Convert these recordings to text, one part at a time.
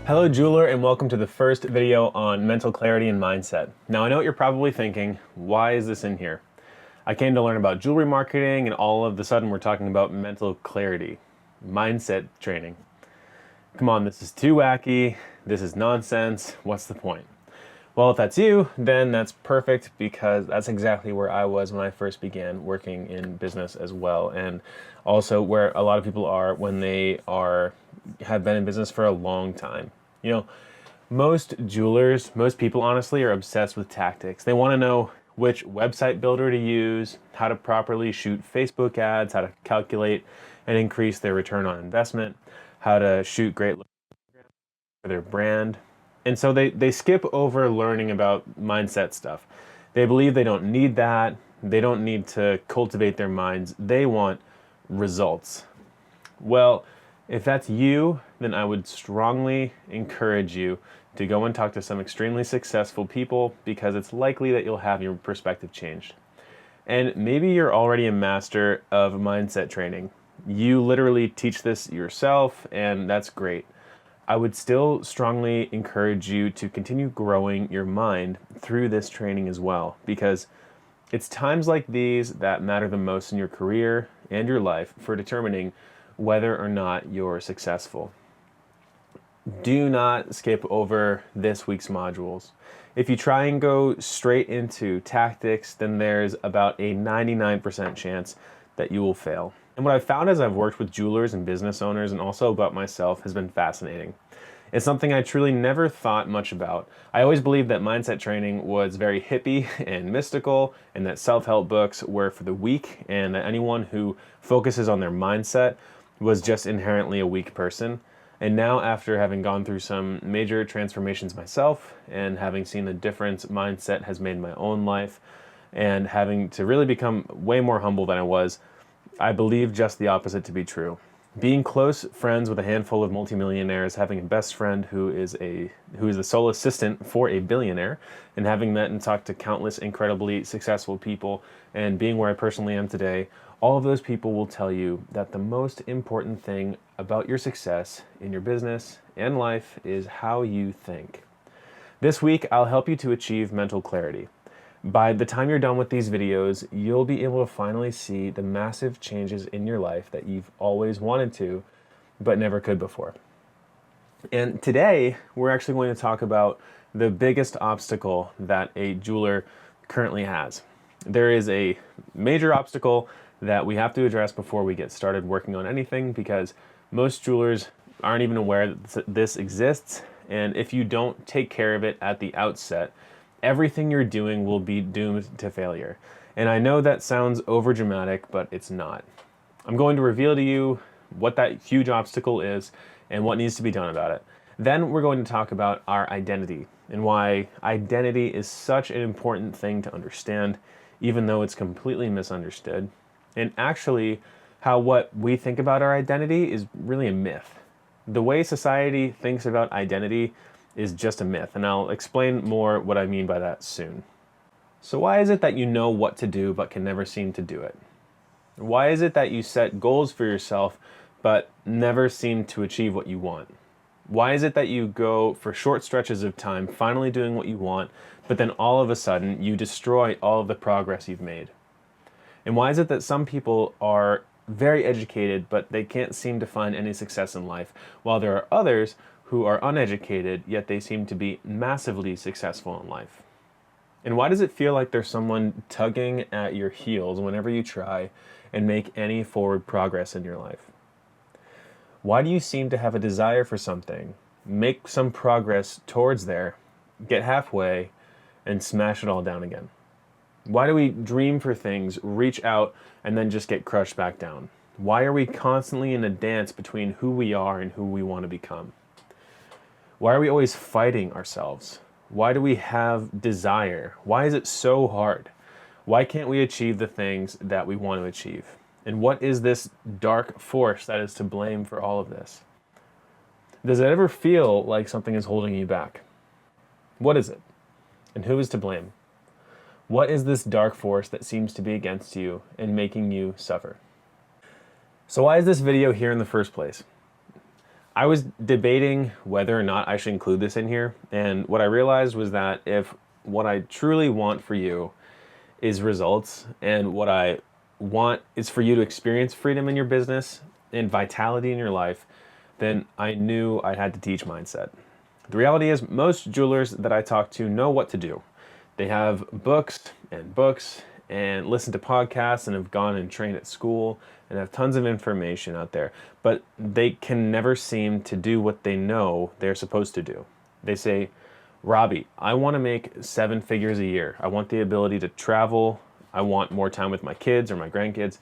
Hello jeweler, and welcome to the first video on mental clarity and mindset. Now I know what you're probably thinking, why is this in here? I came to learn about jewelry marketing and all of a sudden we're talking about mental clarity, mindset training. Come on, this is too wacky, this is nonsense, what's the point? Well, if that's you, then that's perfect because that's exactly where I was when I first began working in business as well, and also where a lot of people are when they have been in business for a long time. You know, most jewelers, most people honestly are obsessed with tactics. They want to know which website builder to use, how to properly shoot Facebook ads, how to calculate and increase their return on investment, how to shoot great for their brand. And so they skip over learning about mindset stuff. They believe they don't need that. They don't need to cultivate their minds. They want results. Well, if that's you, then I would strongly encourage you to go and talk to some extremely successful people because it's likely that you'll have your perspective changed. And maybe you're already a master of mindset training. You literally teach this yourself, and that's great. I would still strongly encourage you to continue growing your mind through this training as well, because it's times like these that matter the most in your career and your life for determining whether or not you're successful. Do not skip over this week's modules. If you try and go straight into tactics, then there's about a 99% chance that you will fail. And what I've found as I've worked with jewelers and business owners and also about myself has been fascinating. It's something I truly never thought much about. I always believed that mindset training was very hippie and mystical, and that self-help books were for the weak, and that anyone who focuses on their mindset was just inherently a weak person. And now, after having gone through some major transformations myself and having seen the difference mindset has made in my own life and having to really become way more humble than I was, I believe just the opposite to be true. Being close friends with a handful of multimillionaires, having a best friend who is the sole assistant for a billionaire, and having met and talked to countless incredibly successful people, and being where I personally am today, all of those people will tell you that the most important thing about your success in your business and life is how you think. This week, I'll help you to achieve mental clarity. By the time you're done with these videos, you'll be able to finally see the massive changes in your life that you've always wanted to, but never could before. And today, we're actually going to talk about the biggest obstacle that a jeweler currently has. There is a major obstacle that we have to address before we get started working on anything because most jewelers aren't even aware that this exists, and if you don't take care of it at the outset, everything you're doing will be doomed to failure. And I know that sounds overdramatic, but it's not. I'm going to reveal to you what that huge obstacle is and what needs to be done about it. Then we're going to talk about our identity and why identity is such an important thing to understand, even though it's completely misunderstood. And actually, how what we think about our identity is really a myth. The way society thinks about identity is just a myth, and I'll explain more what I mean by that soon. So why is it that you know what to do but can never seem to do it? Why is it that you set goals for yourself but never seem to achieve what you want? Why is it that you go for short stretches of time finally doing what you want, but then all of a sudden you destroy all of the progress you've made? And why is it that some people are very educated but they can't seem to find any success in life, while there are others who are uneducated, yet they seem to be massively successful in life? And why does it feel like there's someone tugging at your heels whenever you try and make any forward progress in your life? Why do you seem to have a desire for something, make some progress towards there, get halfway, and smash it all down again? Why do we dream for things, reach out, and then just get crushed back down? Why are we constantly in a dance between who we are and who we want to become? Why are we always fighting ourselves? Why do we have desire? Why is it so hard? Why can't we achieve the things that we want to achieve? And what is this dark force that is to blame for all of this? Does it ever feel like something is holding you back? What is it? And who is to blame? What is this dark force that seems to be against you and making you suffer? So why is this video here in the first place? I was debating whether or not I should include this in here, and what I realized was that if what I truly want for you is results, and what I want is for you to experience freedom in your business and vitality in your life, then I knew I had to teach mindset. The reality is, most jewelers that I talk to know what to do. They have books and listen to podcasts and have gone and trained at school and have tons of information out there, but they can never seem to do what they know they're supposed to do. They say, Robbie, I want to make 7 figures a year. I want the ability to travel. I want more time with my kids or my grandkids,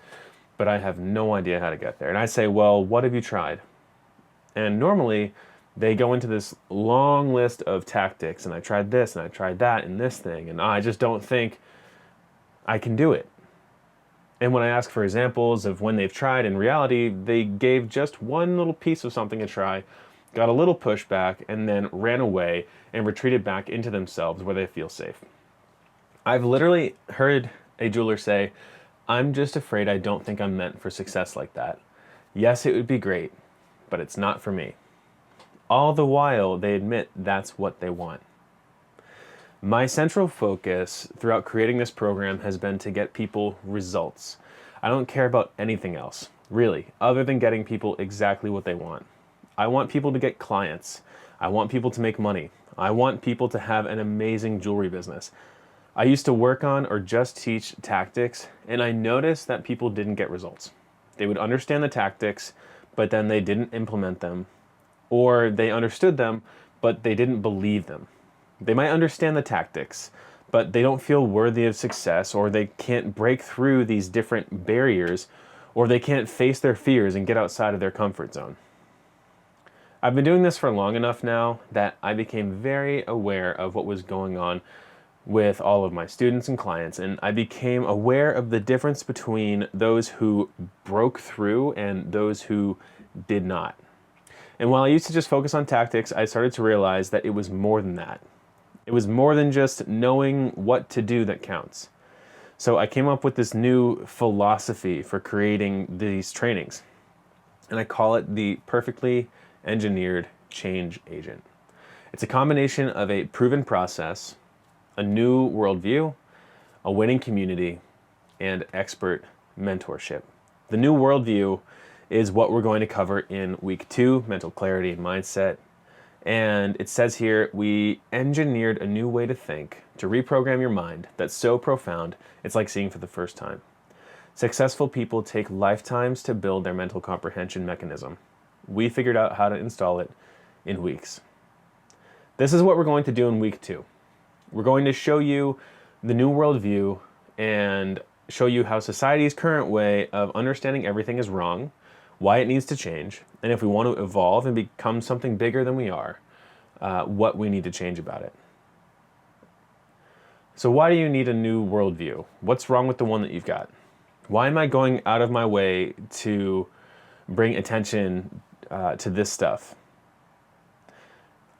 but I have no idea how to get there. And I say, well, what have you tried? And normally they go into this long list of tactics, and I tried this and I tried that and this thing, and I just don't think I can do it. And when I ask for examples of when they've tried, in reality, they gave just one little piece of something a try, got a little pushback, and then ran away and retreated back into themselves where they feel safe. I've literally heard a jeweler say, I'm just afraid I don't think I'm meant for success like that. Yes, it would be great, but it's not for me. All the while, they admit that's what they want. My central focus throughout creating this program has been to get people results. I don't care about anything else, really, other than getting people exactly what they want. I want people to get clients. I want people to make money. I want people to have an amazing jewelry business. I used to work on or just teach tactics, and I noticed that people didn't get results. They would understand the tactics, but then they didn't implement them, or they understood them, but they didn't believe them. They might understand the tactics, but they don't feel worthy of success, or they can't break through these different barriers, or they can't face their fears and get outside of their comfort zone. I've been doing this for long enough now that I became very aware of what was going on with all of my students and clients, and I became aware of the difference between those who broke through and those who did not. And while I used to just focus on tactics, I started to realize that it was more than that. It was more than just knowing what to do that counts. So I came up with this new philosophy for creating these trainings, and I call it the perfectly engineered change agent. It's a combination of a proven process, a new worldview, a winning community, and expert mentorship. The new worldview is what we're going to cover in week 2, mental clarity and mindset. And it says here, we engineered a new way to think, to reprogram your mind that's so profound, it's like seeing for the first time. Successful people take lifetimes to build their mental comprehension mechanism. We figured out how to install it in weeks. This is what we're going to do in week 2. We're going to show you the new worldview and show you how society's current way of understanding everything is wrong, why it needs to change, and if we want to evolve and become something bigger than we are, what we need to change about it. So why do you need a new worldview? What's wrong with the one that you've got? Why am I going out of my way to bring attention to this stuff?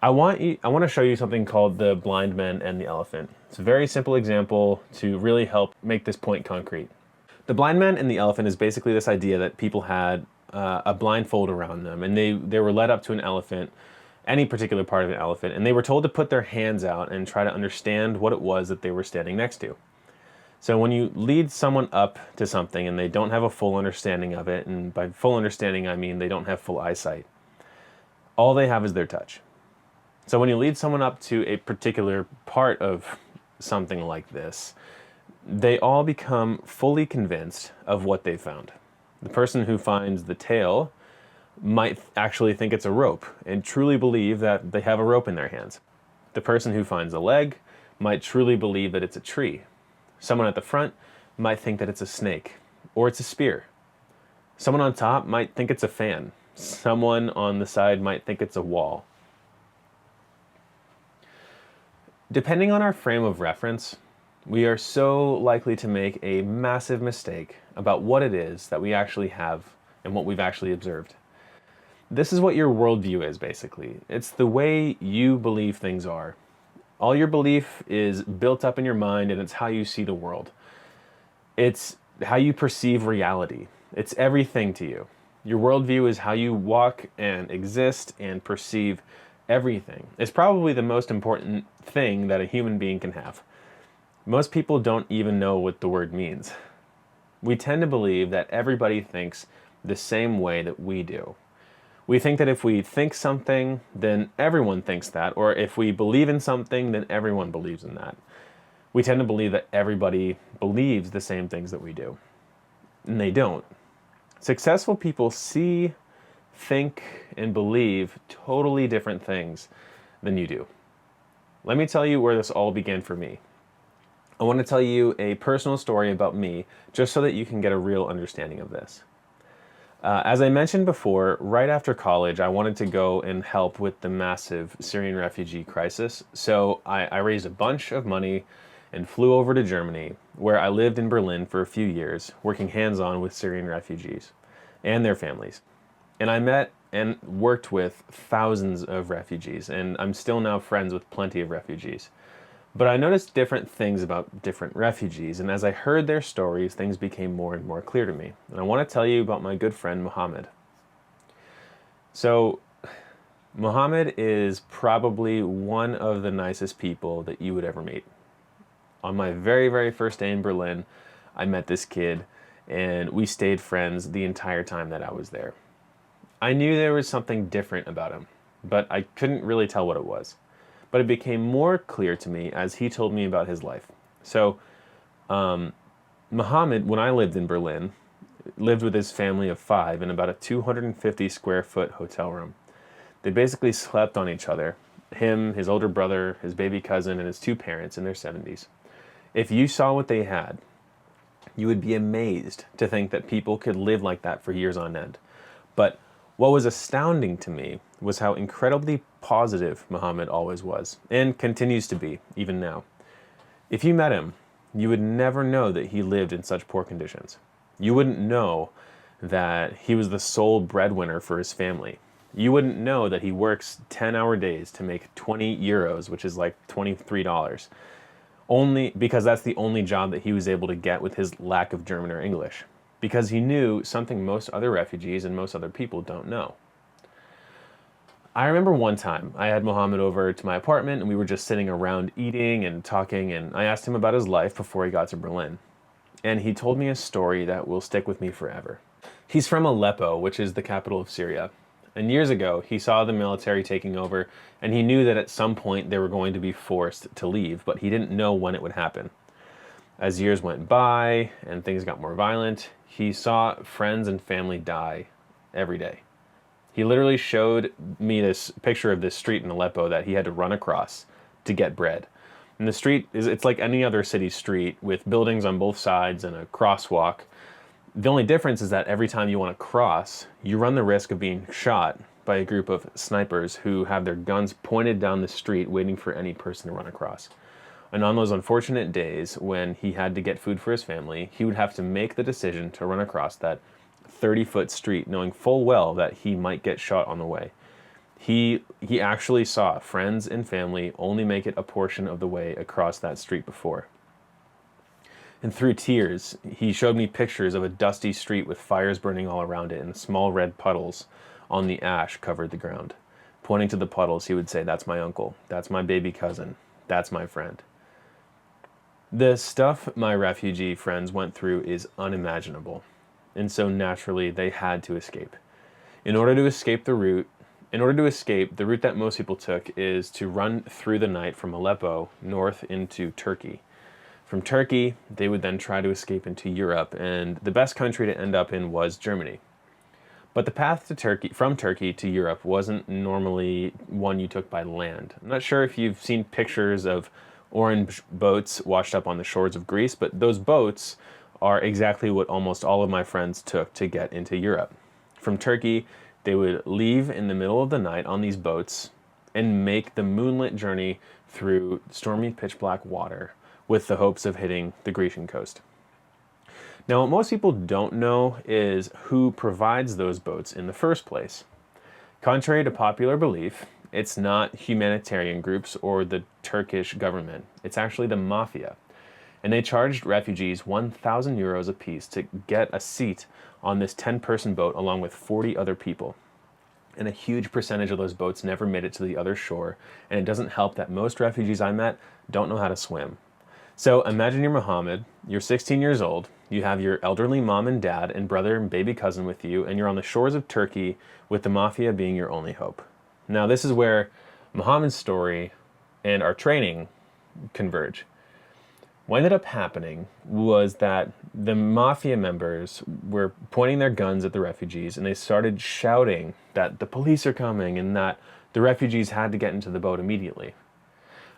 I want to show you something called the blind man and the elephant. It's a very simple example to really help make this point concrete. The blind man and the elephant is basically this idea that people had a blindfold around them, and they were led up to an elephant, any particular part of an elephant, and they were told to put their hands out and try to understand what it was that they were standing next to. So when you lead someone up to something and they don't have a full understanding of it, and by full understanding I mean they don't have full eyesight, all they have is their touch. So when you lead someone up to a particular part of something like this, they all become fully convinced of what they found. The person who finds the tail might actually think it's a rope and truly believe that they have a rope in their hands. The person who finds a leg might truly believe that it's a tree. Someone at the front might think that it's a snake or it's a spear. Someone on top might think it's a fan. Someone on the side might think it's a wall. Depending on our frame of reference, we are so likely to make a massive mistake about what it is that we actually have and what we've actually observed. This is what your worldview is, basically. It's the way you believe things are. All your belief is built up in your mind, and it's how you see the world. It's how you perceive reality. It's everything to you. Your worldview is how you walk and exist and perceive everything. It's probably the most important thing that a human being can have. Most people don't even know what the word means. We tend to believe that everybody thinks the same way that we do. We think that if we think something, then everyone thinks that, or if we believe in something, then everyone believes in that. We tend to believe that everybody believes the same things that we do, and they don't. Successful people see, think, and believe totally different things than you do. Let me tell you where this all began for me. I want to tell you a personal story about me, just so that you can get a real understanding of this. As I mentioned before, right after college, I wanted to go and help with the massive Syrian refugee crisis. So I raised a bunch of money and flew over to Germany, where I lived in Berlin for a few years, working hands-on with Syrian refugees and their families. And I met and worked with thousands of refugees, and I'm still now friends with plenty of refugees. But I noticed different things about different refugees, and as I heard their stories, things became more and more clear to me. And I want to tell you about my good friend Mohammed. So, Mohammed is probably one of the nicest people that you would ever meet. On my very, very first day in Berlin, I met this kid, and we stayed friends the entire time that I was there. I knew there was something different about him, but I couldn't really tell what it was. But it became more clear to me as he told me about his life. So, Mohammed, when I lived in Berlin, lived with his family of 5 in about a 250 square foot hotel room. They basically slept on each other. Him, his older brother, his baby cousin, and his 2 parents in their 70s. If you saw what they had, you would be amazed to think that people could live like that for years on end. But what was astounding to me was how incredibly positive Muhammad always was, and continues to be, even now. If you met him, you would never know that he lived in such poor conditions. You wouldn't know that he was the sole breadwinner for his family. You wouldn't know that he works 10-hour days to make 20 euros, which is like $23, only because that's the only job that he was able to get with his lack of German or English. Because he knew something most other refugees and most other people don't know. I remember one time I had Mohammed over to my apartment and we were just sitting around eating and talking, and I asked him about his life before he got to Berlin. And he told me a story that will stick with me forever. He's from Aleppo, which is the capital of Syria. And years ago, he saw the military taking over, and he knew that at some point they were going to be forced to leave, but he didn't know when it would happen. As years went by and things got more violent, he saw friends and family die every day. He literally showed me this picture of this street in Aleppo that he had to run across to get bread. And the street it's like any other city street with buildings on both sides and a crosswalk. The only difference is that every time you want to cross, you run the risk of being shot by a group of snipers who have their guns pointed down the street waiting for any person to run across. And on those unfortunate days when he had to get food for his family, he would have to make the decision to run across that 30-foot street, knowing full well that he might get shot on the way. He actually saw friends and family only make it a portion of the way across that street before. And through tears, he showed me pictures of a dusty street with fires burning all around it, and small red puddles on the ash covered the ground. Pointing to the puddles, he would say, "That's my uncle. That's my baby cousin. That's my friend." The stuff my refugee friends went through is unimaginable, and so naturally they had to escape. In order to escape, the route that most people took is to run through the night from Aleppo north into Turkey. From Turkey, they would then try to escape into Europe, and the best country to end up in was Germany. But the path to from Turkey to Europe wasn't normally one you took by land. I'm not sure if you've seen pictures of orange boats washed up on the shores of Greece, but those boats are exactly what almost all of my friends took to get into Europe. From Turkey, they would leave in the middle of the night on these boats and make the moonlit journey through stormy, pitch-black water with the hopes of hitting the Grecian coast. Now, what most people don't know is who provides those boats in the first place. Contrary to popular belief, it's not humanitarian groups or the Turkish government. It's actually the mafia. And they charged refugees 1,000 euros apiece to get a seat on this 10-person boat along with 40 other people. And a huge percentage of those boats never made it to the other shore, and it doesn't help that most refugees I met don't know how to swim. So imagine you're Mohammed, you're 16 years old, you have your elderly mom and dad and brother and baby cousin with you, and you're on the shores of Turkey with the mafia being your only hope. Now this is where Mohammed's story and our training converge. What ended up happening was that the mafia members were pointing their guns at the refugees, and they started shouting that the police are coming and that the refugees had to get into the boat immediately.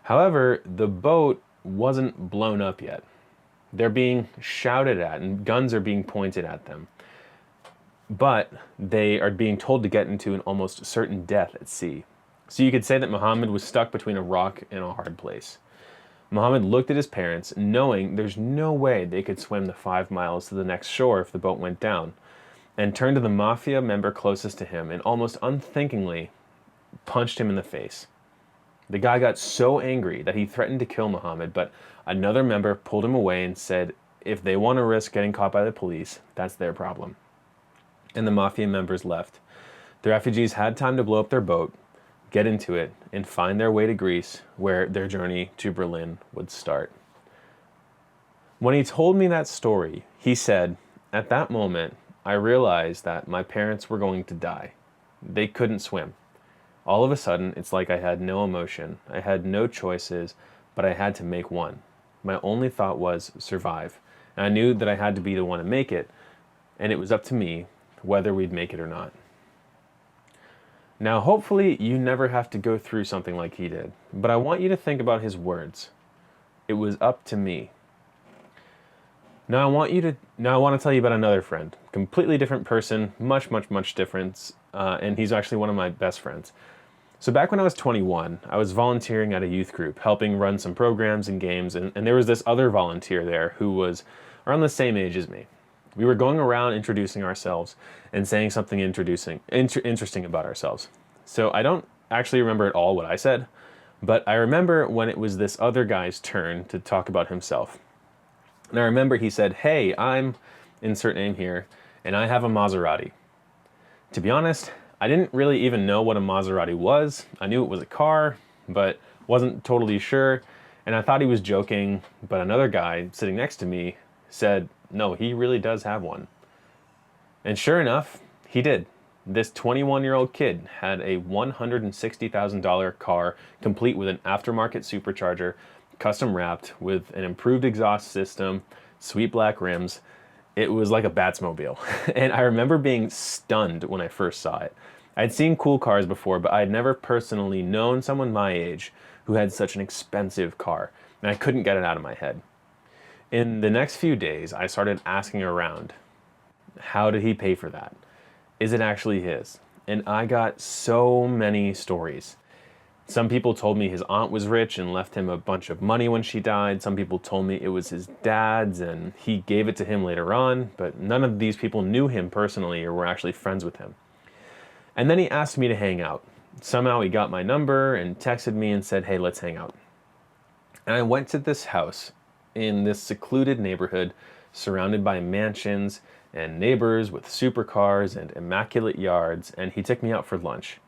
However, the boat wasn't blown up yet. They're being shouted at and guns are being pointed at them. But they are being told to get into an almost certain death at sea. So you could say that Muhammad was stuck between a rock and a hard place. Muhammad looked at his parents, knowing there's no way they could swim the 5 miles to the next shore if the boat went down, and turned to the mafia member closest to him and almost unthinkingly punched him in the face. The guy got so angry that he threatened to kill Muhammad, but another member pulled him away and said if they want to risk getting caught by the police, that's their problem. And the mafia members left. The refugees had time to blow up their boat, get into it, and find their way to Greece, where their journey to Berlin would start. When he told me that story, he said, at that moment, I realized that my parents were going to die. They couldn't swim. All of a sudden, it's like I had no emotion. I had no choices, but I had to make one. My only thought was survive. And I knew that I had to be the one to make it, and it was up to me whether we'd make it or not. Now, hopefully, you never have to go through something like he did, but I want you to think about his words. It was up to me. Now I want to tell you about another friend, completely different person, much different, and he's actually one of my best friends. So back when I was 21, I was volunteering at a youth group, helping run some programs and games, and there was this other volunteer there who was around the same age as me. We were going around introducing ourselves and saying something interesting about ourselves. So I don't actually remember at all what I said, but I remember when it was this other guy's turn to talk about himself. And I remember he said, hey, I'm insert name here, and I have a Maserati. To be honest, I didn't really even know what a Maserati was. I knew it was a car, but wasn't totally sure. And I thought he was joking, but another guy sitting next to me said, no, he really does have one. And sure enough, he did. This 21-year-old kid had a $160,000 car, complete with an aftermarket supercharger, custom wrapped with an improved exhaust system, sweet black rims. It was like a Batmobile. And I remember being stunned when I first saw it. I'd seen cool cars before, but I had never personally known someone my age who had such an expensive car, and I couldn't get it out of my head. In the next few days, I started asking around, how did he pay for that? Is it actually his? And I got so many stories. Some people told me his aunt was rich and left him a bunch of money when she died. Some people told me it was his dad's and he gave it to him later on, but none of these people knew him personally or were actually friends with him. And then he asked me to hang out. Somehow he got my number and texted me and said, hey, let's hang out. And I went to this house in this secluded neighborhood surrounded by mansions and neighbors with supercars and immaculate yards, and he took me out for lunch.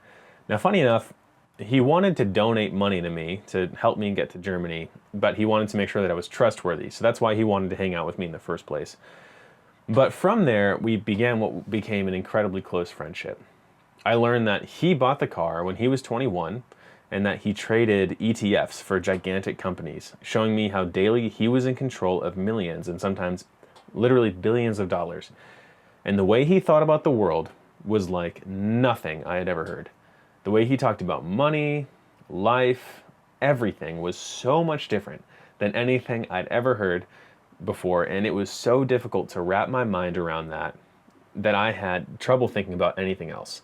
Now, funny enough, he wanted to donate money to me to help me get to Germany, but he wanted to make sure that I was trustworthy, so that's why he wanted to hang out with me in the first place. But from there, we began what became an incredibly close friendship. I learned that he bought the car when he was 21, and that he traded ETFs for gigantic companies, showing me how daily he was in control of millions and sometimes literally billions of dollars. And the way he thought about the world was like nothing I had ever heard. The way he talked about money, life, everything was so much different than anything I'd ever heard before, and it was so difficult to wrap my mind around that I had trouble thinking about anything else.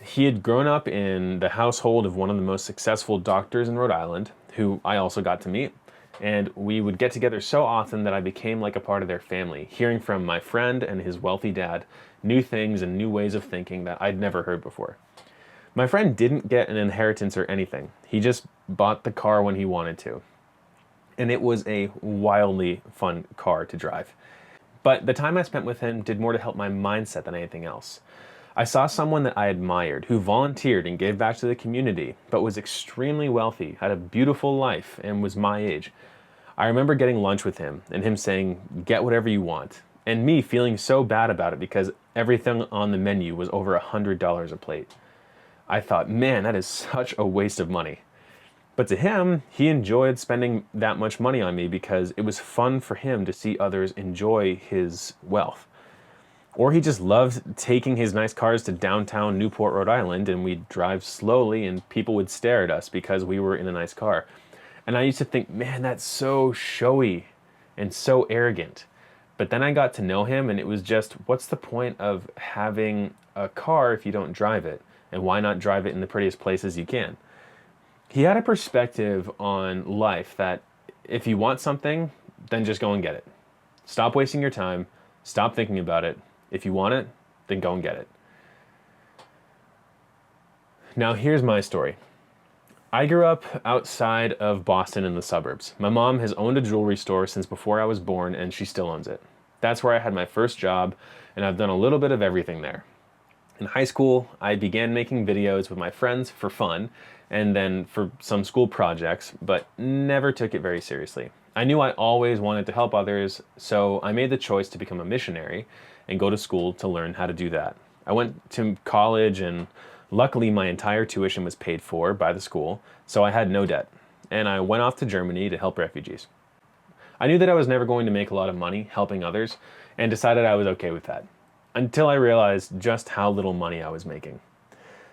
He had grown up in the household of one of the most successful doctors in Rhode Island, who I also got to meet, and we would get together so often that I became like a part of their family, hearing from my friend and his wealthy dad new things and new ways of thinking that I'd never heard before. My friend didn't get an inheritance or anything. He just bought the car when he wanted to. and it was a wildly fun car to drive. But the time I spent with him did more to help my mindset than anything else. I saw someone that I admired who volunteered and gave back to the community, but was extremely wealthy, had a beautiful life, and was my age. I remember getting lunch with him and him saying, "Get whatever you want," and me feeling so bad about it because everything on the menu was over $100 a plate. I thought, man, that is such a waste of money. But to him, he enjoyed spending that much money on me because it was fun for him to see others enjoy his wealth. Or he just loved taking his nice cars to downtown Newport, Rhode Island, and we'd drive slowly and people would stare at us because we were in a nice car. And I used to think, man, that's so showy and so arrogant. But then I got to know him, and it was just, what's the point of having a car if you don't drive it? And why not drive it in the prettiest places you can? He had a perspective on life that if you want something, then just go and get it. Stop wasting your time. Stop thinking about it. If you want it, then go and get it. Now here's my story. I grew up outside of Boston in the suburbs. My mom has owned a jewelry store since before I was born, and she still owns it. That's where I had my first job, and I've done a little bit of everything there. In high school, I began making videos with my friends for fun, and then for some school projects, but never took it very seriously. I knew I always wanted to help others, so I made the choice to become a missionary and go to school to learn how to do that. I went to college, and luckily my entire tuition was paid for by the school, so I had no debt. And I went off to Germany to help refugees. I knew that I was never going to make a lot of money helping others, and decided I was okay with that, until I realized just how little money I was making.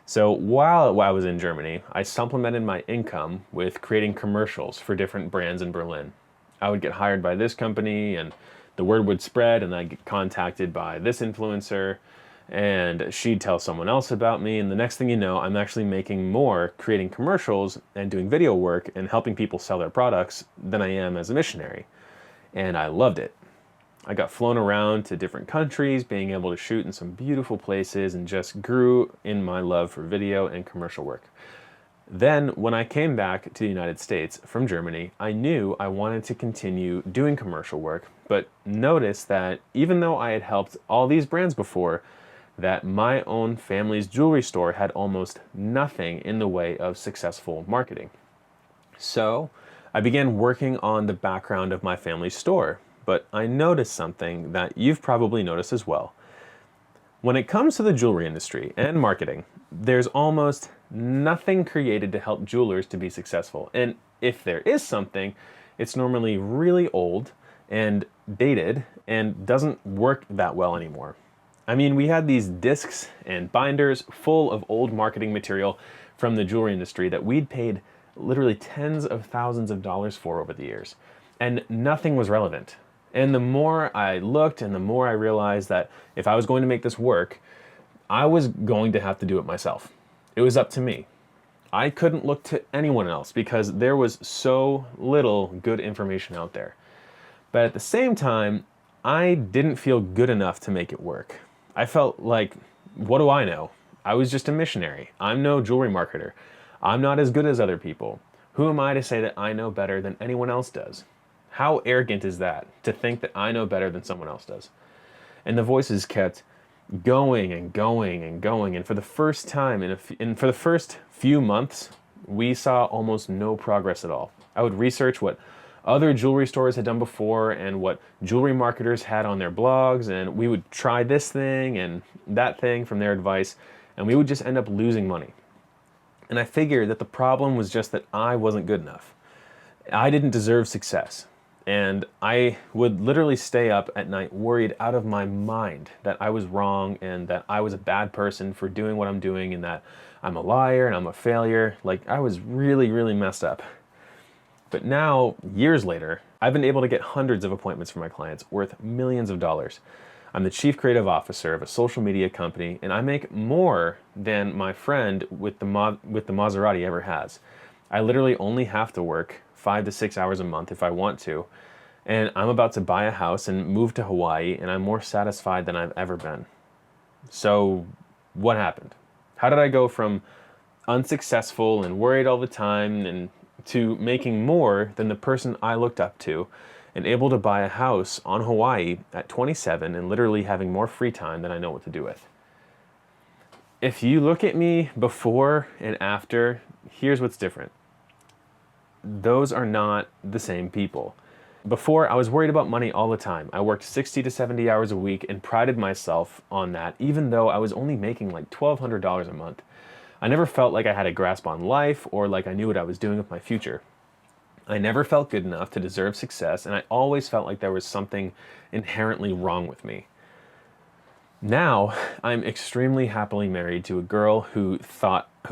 So while I was in Germany, I supplemented my income with creating commercials for different brands in Berlin. I would get hired by this company, and the word would spread, and I'd get contacted by this influencer, and she'd tell someone else about me, and the next thing you know, I'm actually making more creating commercials and doing video work and helping people sell their products than I am as a missionary. And I loved it. I got flown around to different countries, being able to shoot in some beautiful places, and just grew in my love for video and commercial work. Then, when I came back to the United States from Germany, I knew I wanted to continue doing commercial work, but noticed that even though I had helped all these brands before, that my own family's jewelry store had almost nothing in the way of successful marketing. So, I began working on the background of my family's store, but I noticed something that you've probably noticed as well. When it comes to the jewelry industry and marketing, there's almost nothing created to help jewelers to be successful. And if there is something, it's normally really old and dated and doesn't work that well anymore. I mean, we had these discs and binders full of old marketing material from the jewelry industry that we'd paid literally tens of thousands of dollars for over the years, and nothing was relevant. And the more I looked and the more I realized that if I was going to make this work, I was going to have to do it myself. It was up to me. I couldn't look to anyone else because there was so little good information out there. But at the same time, I didn't feel good enough to make it work. I felt like, what do I know? I was just a missionary. I'm no jewelry marketer. I'm not as good as other people. Who am I to say that I know better than anyone else does? How arrogant is that, to think that I know better than someone else does? And the voices kept going and going and going. And for the first time, for the first few months, we saw almost no progress at all. I would research what other jewelry stores had done before and what jewelry marketers had on their blogs, and we would try this thing and that thing from their advice, and we would just end up losing money. And I figured that the problem was just that I wasn't good enough. I didn't deserve success. And I would literally stay up at night worried out of my mind that I was wrong and that I was a bad person for doing what I'm doing and that I'm a liar and I'm a failure. Like, I was really, really messed up. But now, years later, I've been able to get hundreds of appointments for my clients worth millions of dollars. I'm the chief creative officer of a social media company, and I make more than my friend with the Maserati ever has. I literally only have to work 5 to 6 hours a month if I want to, and I'm about to buy a house and move to Hawaii, and I'm more satisfied than I've ever been. So what happened? How did I go from unsuccessful and worried all the time and to making more than the person I looked up to and able to buy a house on Hawaii at 27 and literally having more free time than I know what to do with. If you look at me before and after, here's what's different. Those are not the same people. Before, I was worried about money all the time. I worked 60 to 70 hours a week and prided myself on that, even though I was only making like $1,200 a month. I never felt like I had a grasp on life or like I knew what I was doing with my future. I never felt good enough to deserve success, and I always felt like there was something inherently wrong with me. Now, I'm extremely happily married to a girl who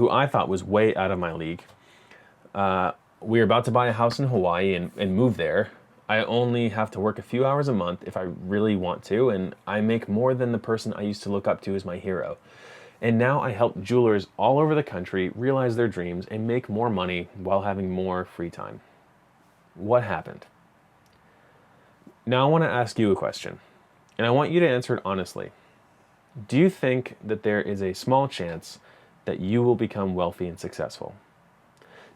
I thought was way out of my league. We're about to buy a house in Hawaii and move there. I only have to work a few hours a month if I really want to, and I make more than the person I used to look up to as my hero. And now I help jewelers all over the country realize their dreams and make more money while having more free time. What happened? Now I want to ask you a question, and I want you to answer it honestly. Do you think that there is a small chance that you will become wealthy and successful?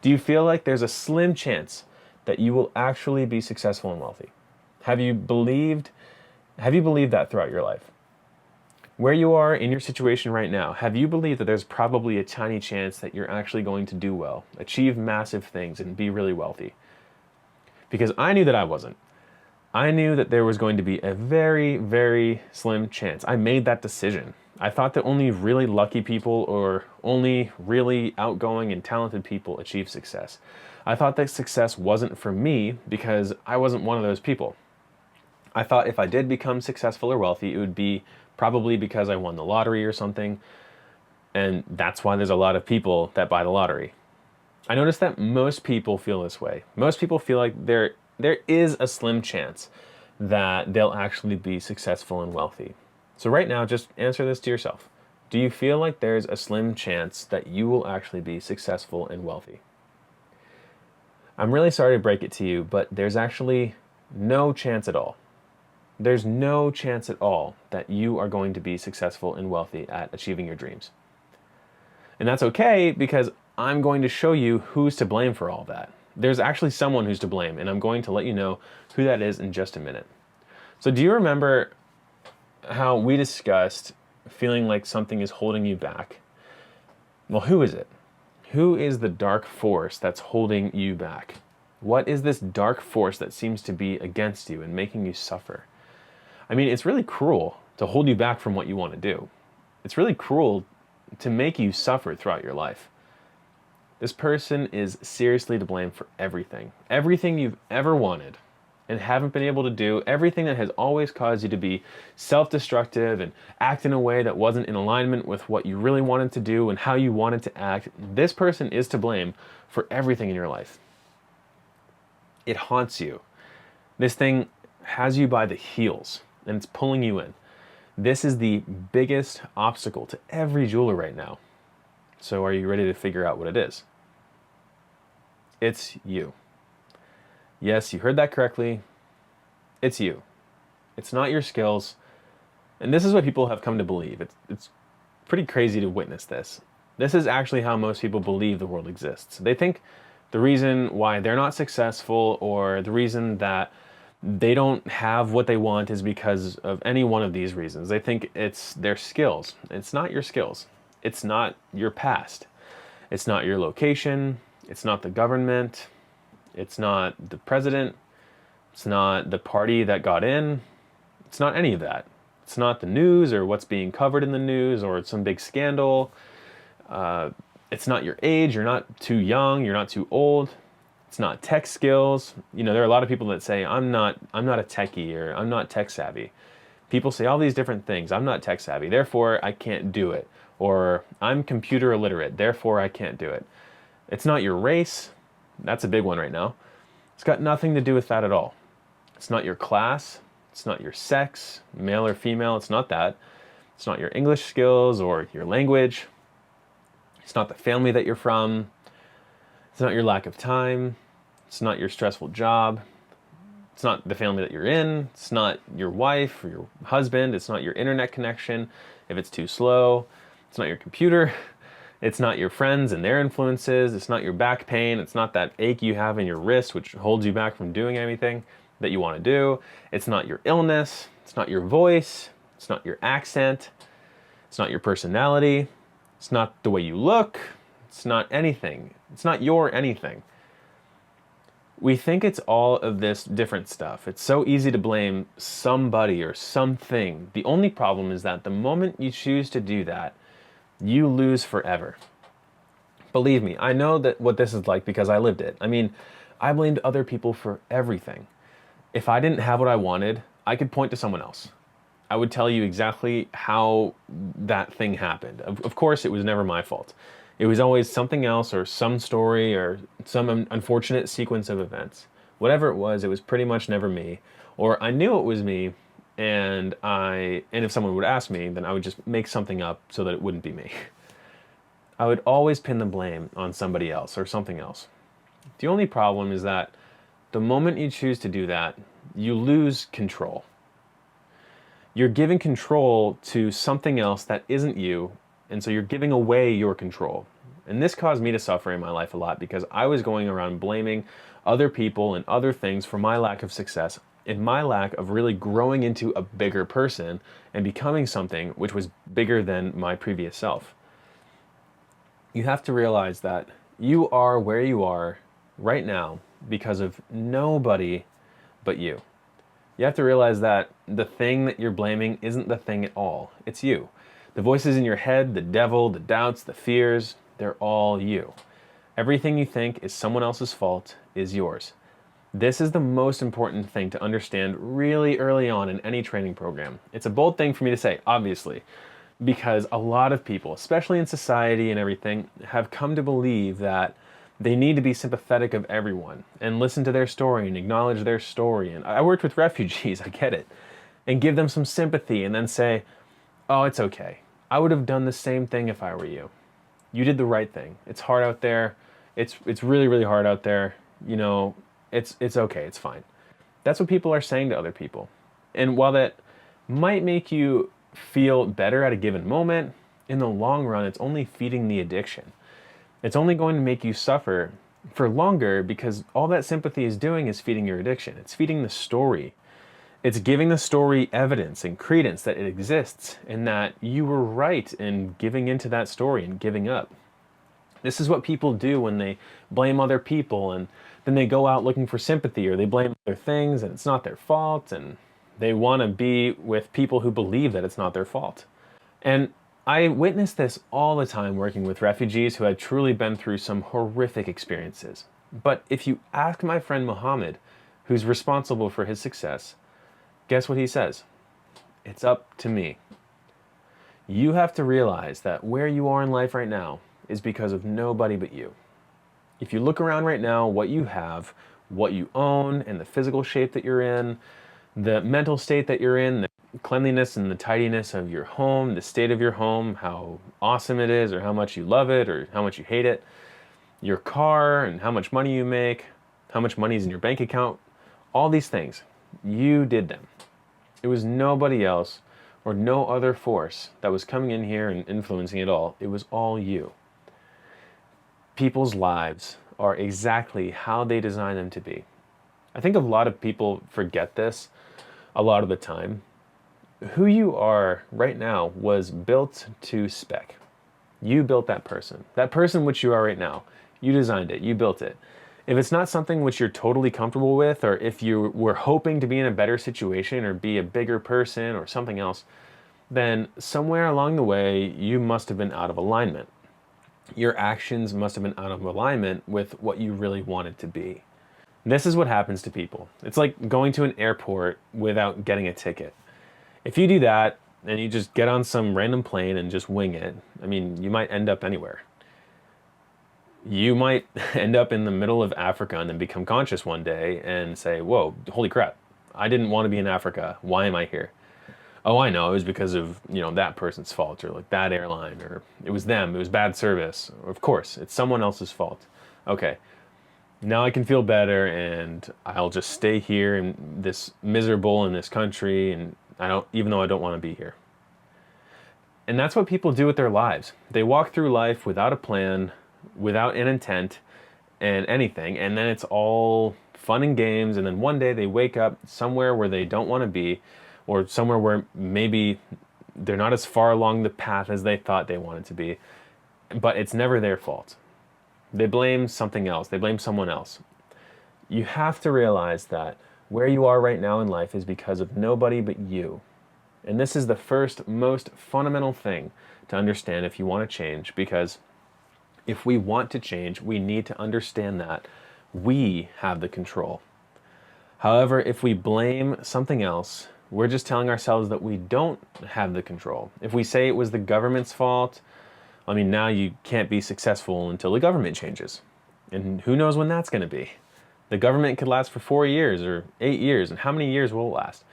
Do you feel like there's a slim chance that you will actually be successful and wealthy? Have you believed that throughout your life? Where you are in your situation right now, have you believed that there's probably a tiny chance that you're actually going to do well, achieve massive things, and be really wealthy? Because I knew that I wasn't. I knew that there was going to be a very, very slim chance. I made that decision. I thought that only really lucky people or only really outgoing and talented people achieve success. I thought that success wasn't for me because I wasn't one of those people. I thought if I did become successful or wealthy, it would be probably because I won the lottery or something. And that's why there's a lot of people that buy the lottery. I noticed that most people feel this way. Most people feel like there is a slim chance that they'll actually be successful and wealthy. So right now, just answer this to yourself. Do you feel like there's a slim chance that you will actually be successful and wealthy? I'm really sorry to break it to you, but there's actually no chance at all. There's no chance at all that you are going to be successful and wealthy at achieving your dreams. And that's okay, because I'm going to show you who's to blame for all that. There's actually someone who's to blame, and I'm going to let you know who that is in just a minute. So do you remember how we discussed feeling like something is holding you back? Well, who is it? Who is the dark force that's holding you back? What is this dark force that seems to be against you and making you suffer? I mean, it's really cruel to hold you back from what you want to do. It's really cruel to make you suffer throughout your life. This person is seriously to blame for everything. Everything you've ever wanted and haven't been able to do, everything that has always caused you to be self-destructive and act in a way that wasn't in alignment with what you really wanted to do and how you wanted to act. This person is to blame for everything in your life. It haunts you. This thing has you by the heels and it's pulling you in. This is the biggest obstacle to every jeweler right now. So are you ready to figure out what it is? It's you. Yes, you heard that correctly. It's you. It's not your skills. And this is what people have come to believe. It's pretty crazy to witness this. This is actually how most people believe the world exists. They think the reason why they're not successful or the reason that they don't have what they want is because of any one of these reasons. They think it's their skills. It's not your skills. It's not your past. It's not your location. It's not the government. It's not the president. It's not the party that got in. It's not any of that. It's not the news or what's being covered in the news or some big scandal. It's not your age. You're not too young. You're not too old. It's not tech skills. You know, there are a lot of people that say, I'm not a techie or I'm not tech savvy. People say all these different things. I'm not tech savvy, therefore I can't do it. Or I'm computer illiterate, therefore I can't do it. It's not your race. That's a big one right now. It's got nothing to do with that at all. It's not your class. It's not your sex, male or female. It's not that. It's not your English skills or your language. It's not the family that you're from. It's not your lack of time. It's not your stressful job. It's not the family that you're in. It's not your wife or your husband. It's not your internet connection if it's too slow. It's not your computer. It's not your friends and their influences. It's not your back pain. It's not that ache you have in your wrist, which holds you back from doing anything that you want to do. It's not your illness. It's not your voice. It's not your accent. It's not your personality. It's not the way you look. It's not anything. It's not your anything. We think it's all of this different stuff. It's so easy to blame somebody or something. The only problem is that the moment you choose to do that, you lose forever. Believe me, I know that what this is like because I lived it. I mean, I blamed other people for everything. If I didn't have what I wanted, I could point to someone else. I would tell you exactly how that thing happened. Of course, it was never my fault. It was always something else or some story or some unfortunate sequence of events. Whatever it was pretty much never me. Or I knew it was me, and if someone would ask me, then I would just make something up so that it wouldn't be me. I would always pin the blame on somebody else or something else. The only problem is that the moment you choose to do that, you lose control. You're giving control to something else that isn't you, and so you're giving away your control. And this caused me to suffer in my life a lot because I was going around blaming other people and other things for my lack of success and my lack of really growing into a bigger person and becoming something which was bigger than my previous self. You have to realize that you are where you are right now because of nobody but you. You have to realize that the thing that you're blaming isn't the thing at all. It's you. The voices in your head, the devil, the doubts, the fears, they're all you. Everything you think is someone else's fault is yours. This is the most important thing to understand really early on in any training program. It's a bold thing for me to say, obviously, because a lot of people, especially in society and everything, have come to believe that they need to be sympathetic of everyone and listen to their story and acknowledge their story. And I worked with refugees, I get it, and give them some sympathy and then say, oh, it's okay. I would have done the same thing if I were you. You did the right thing. It's hard out there. It's really, really hard out there. You know, it's okay. It's fine. That's what people are saying to other people. And while that might make you feel better at a given moment, in the long run, it's only feeding the addiction. It's only going to make you suffer for longer because all that sympathy is doing is feeding your addiction. It's feeding the story. It's giving the story evidence and credence that it exists and that you were right in giving into that story and giving up. This is what people do when they blame other people and then they go out looking for sympathy or they blame other things and it's not their fault and they want to be with people who believe that it's not their fault. And I witnessed this all the time working with refugees who had truly been through some horrific experiences. But if you ask my friend Muhammad, who's responsible for his success, guess what he says? It's up to me. You have to realize that where you are in life right now is because of nobody but you. If you look around right now, what you have, what you own, and the physical shape that you're in, the mental state that you're in, the cleanliness and the tidiness of your home, the state of your home, how awesome it is or how much you love it or how much you hate it, your car and how much money you make, how much money is in your bank account, all these things, you did them. It was nobody else or no other force that was coming in here and influencing it all. It was all you. People's lives are exactly how they design them to be. I think a lot of people forget this a lot of the time. Who you are right now was built to spec. You built that person. That person which you are right now, you designed it, you built it. If it's not something which you're totally comfortable with, or if you were hoping to be in a better situation or be a bigger person or something else, then somewhere along the way, you must have been out of alignment. Your actions must have been out of alignment with what you really wanted to be. This is what happens to people. It's like going to an airport without getting a ticket. If you do that and you just get on some random plane and just wing it, I mean, you might end up anywhere. You might end up in the middle of Africa and then become conscious one day and say, whoa, holy crap, I didn't want to be in Africa. Why am I here? Oh, I know, it was because of, that person's fault or like that airline or it was them, it was bad service. Of course, it's someone else's fault. Okay, now I can feel better and I'll just stay here in this miserable in this country and even though I don't want to be here. And that's what people do with their lives. They walk through life without a plan, without an intent and anything, and then it's all fun and games, and then one day they wake up somewhere where they don't want to be, or somewhere where maybe they're not as far along the path as they thought they wanted to be, but it's never their fault. They blame something else. They blame someone else. You have to realize that where you are right now in life is because of nobody but you. And this is the first, most fundamental thing to understand if you want to change, because if we want to change, we need to understand that we have the control. However, if we blame something else, we're just telling ourselves that we don't have the control. If we say it was the government's fault, I mean, now you can't be successful until the government changes. And who knows when that's going to be? The government could last for 4 years or 8 years, and how many years will it last?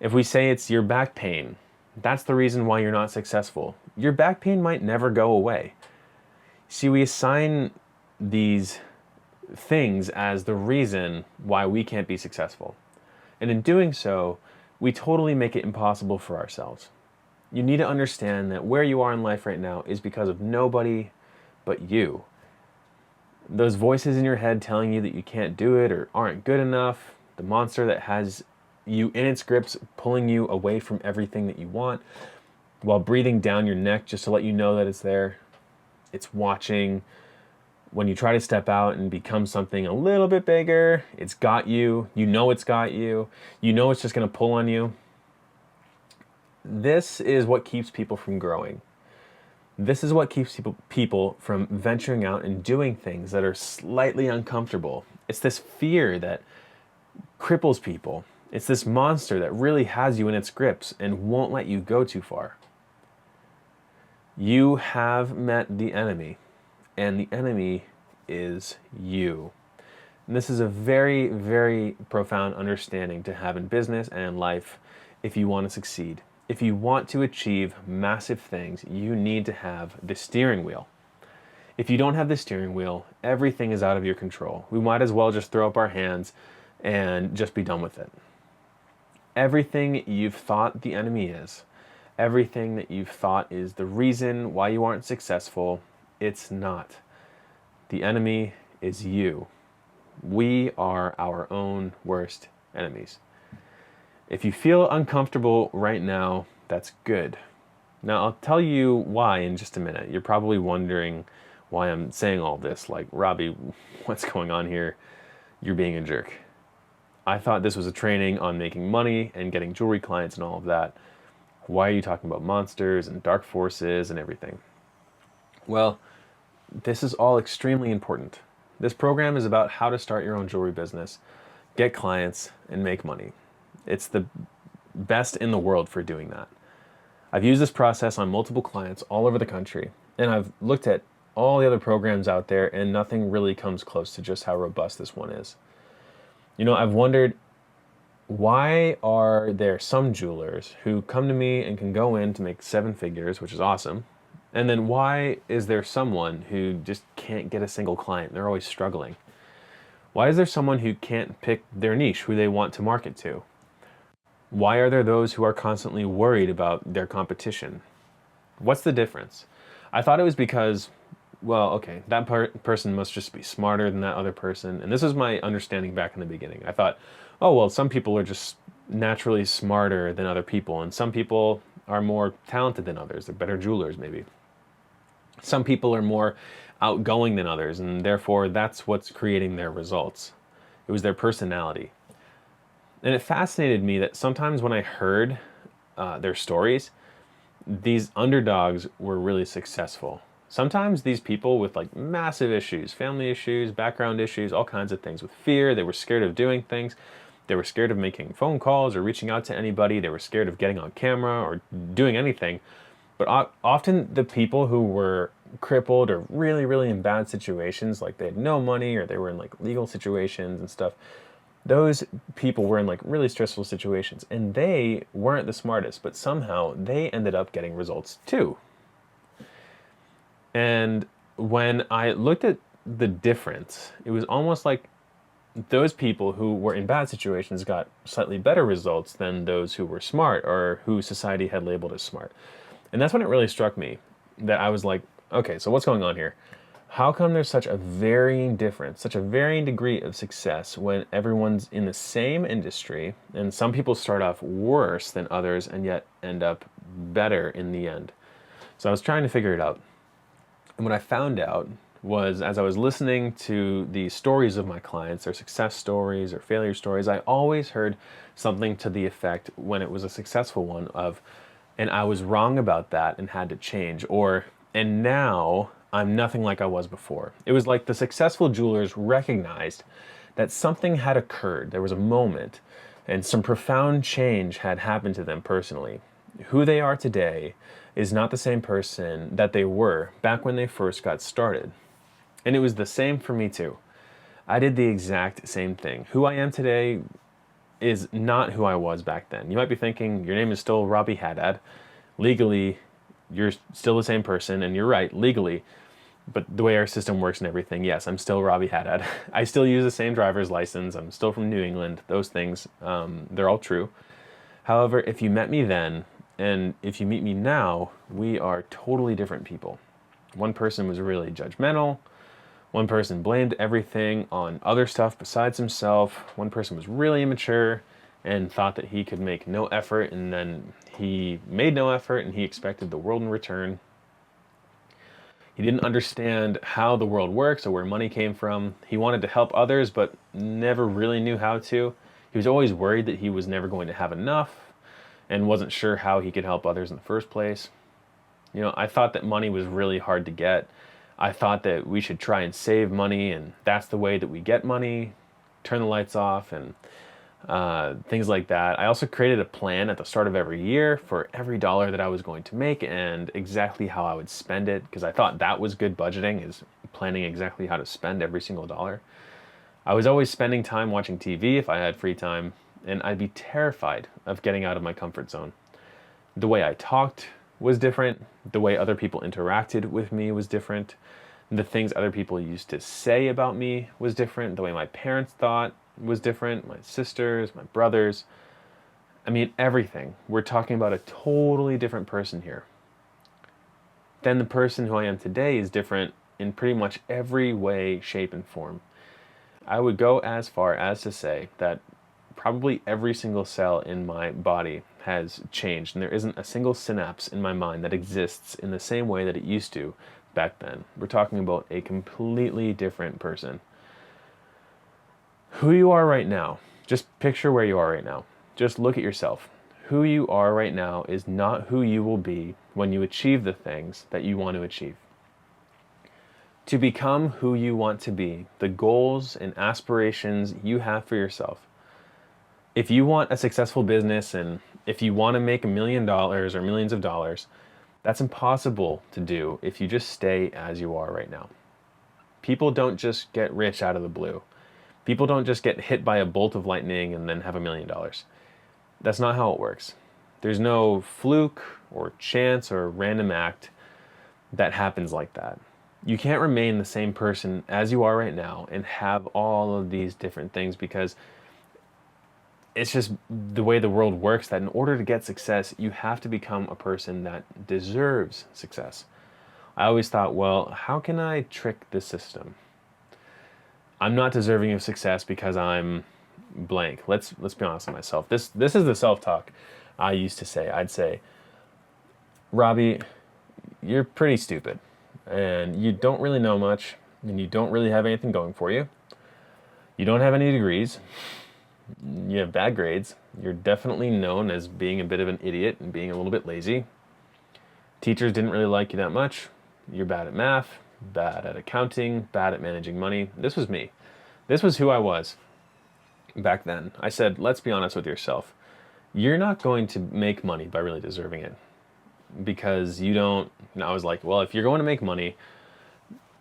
If we say it's your back pain, that's the reason why you're not successful. Your back pain might never go away. See, we assign these things as the reason why we can't be successful. And in doing so, we totally make it impossible for ourselves. You need to understand that where you are in life right now is because of nobody but you. Those voices in your head telling you that you can't do it or aren't good enough, the monster that has you in its grips, pulling you away from everything that you want, while breathing down your neck just to let you know that it's there. It's watching. When you try to step out and become something a little bit bigger, it's got you. You know it's got you. You know it's just going to pull on you. This is what keeps people from growing. This is what keeps people from venturing out and doing things that are slightly uncomfortable. It's this fear that cripples people. It's this monster that really has you in its grips and won't let you go too far. You have met the enemy, and the enemy is you. And this is a very, very profound understanding to have in business and in life if you want to succeed. If you want to achieve massive things, you need to have the steering wheel. If you don't have the steering wheel, everything is out of your control. We might as well just throw up our hands and just be done with it. Everything you've thought the enemy is, everything that you've thought is the reason why you aren't successful, it's not. The enemy is you. We are our own worst enemies. If you feel uncomfortable right now, that's good. Now, I'll tell you why in just a minute. You're probably wondering why I'm saying all this, like, Robbie, what's going on here? You're being a jerk. I thought this was a training on making money and getting jewelry clients and all of that. Why are you talking about monsters and dark forces and everything? Well, this is all extremely important. This program is about how to start your own jewelry business, get clients, and make money. It's the best in the world for doing that. I've used this process on multiple clients all over the country, and I've looked at all the other programs out there, and nothing really comes close to just how robust this one is. You know, I've wondered, why are there some jewelers who come to me and can go in to make 7 figures, which is awesome, and then why is there someone who just can't get a single client? They're always struggling. Why is there someone who can't pick their niche, who they want to market to? Why are there those who are constantly worried about their competition? What's the difference? I thought it was because, well, okay, that person must just be smarter than that other person. And this is my understanding back in the beginning. I thought, oh, well, some people are just naturally smarter than other people, and some people are more talented than others. They're better jewelers, maybe. Some people are more outgoing than others, and therefore that's what's creating their results. It was their personality. And it fascinated me that sometimes when I heard their stories, these underdogs were really successful. Sometimes these people with like massive issues, family issues, background issues, all kinds of things with fear, they were scared of doing things. They were scared of making phone calls or reaching out to anybody. They were scared of getting on camera or doing anything. But often the people who were crippled or really, really in bad situations, like they had no money or they were in like legal situations and stuff, those people were in like really stressful situations and they weren't the smartest, but somehow they ended up getting results too. And when I looked at the difference, it was almost like those people who were in bad situations got slightly better results than those who were smart or who society had labeled as smart. And that's when it really struck me that I was like, okay, so what's going on here? How come there's such a varying difference, such a varying degree of success when everyone's in the same industry, and some people start off worse than others and yet end up better in the end? So I was trying to figure it out. And what I found out was, as I was listening to the stories of my clients, their success stories or failure stories, I always heard something to the effect, when it was a successful one, of, and I was wrong about that and had to change, or, and now I'm nothing like I was before. It was like the successful jewelers recognized that something had occurred. There was a moment and some profound change had happened to them personally. Who they are today is not the same person that they were back when they first got started. And it was the same for me too. I did the exact same thing. Who I am today is not who I was back then. You might be thinking, your name is still Robbie Haddad. Legally, you're still the same person, and you're right, legally. But the way our system works and everything, yes, I'm still Robbie Haddad. I still use the same driver's license. I'm still from New England. Those things, they're all true. However, if you met me then, and if you meet me now, we are totally different people. One person was really judgmental. One person blamed everything on other stuff besides himself. One person was really immature and thought that he could make no effort, and then he made no effort and he expected the world in return. He didn't understand how the world works or where money came from. He wanted to help others, but never really knew how to. He was always worried that he was never going to have enough and wasn't sure how he could help others in the first place. You know, I thought that money was really hard to get. I thought that we should try and save money, and that's the way that we get money. Turn the lights off and things like that. I also created a plan at the start of every year for every dollar that I was going to make and exactly how I would spend it, because I thought that was good budgeting, is planning exactly how to spend every single dollar. I was always spending time watching TV if I had free time, and I'd be terrified of getting out of my comfort zone. The way I talked was different. The way other people interacted with me was different. The things other people used to say about me was different. The way my parents thought was different. My sisters, my brothers. I mean, everything. We're talking about a totally different person here. Then the person who I am today is different in pretty much every way, shape, and form. I would go as far as to say that probably every single cell in my body has changed, and there isn't a single synapse in my mind that exists in the same way that it used to back then. We're talking about a completely different person. Who you are right now, just picture where you are right now. Just look at yourself. Who you are right now is not who you will be when you achieve the things that you want to achieve. To become who you want to be, the goals and aspirations you have for yourself. If you want a successful business and if you want to make $1 million or millions of dollars, that's impossible to do if you just stay as you are right now. People don't just get rich out of the blue. People don't just get hit by a bolt of lightning and then have $1 million. That's not how it works. There's no fluke or chance or random act that happens like that. You can't remain the same person as you are right now and have all of these different things, because it's just the way the world works, that in order to get success, you have to become a person that deserves success. I always thought, well, how can I trick the system? I'm not deserving of success because I'm blank. Let's be honest with myself. This is the self-talk I used to say. I'd say, Robbie, you're pretty stupid, and you don't really know much, and you don't really have anything going for you. You don't have any degrees. You have bad grades. You're definitely known as being a bit of an idiot and being a little bit lazy. Teachers didn't really like you that much. You're bad at math, bad at accounting, bad at managing money. This was me. This was who I was back then. I said, let's be honest with yourself. You're not going to make money by really deserving it, because you don't. And I was like, well, if you're going to make money,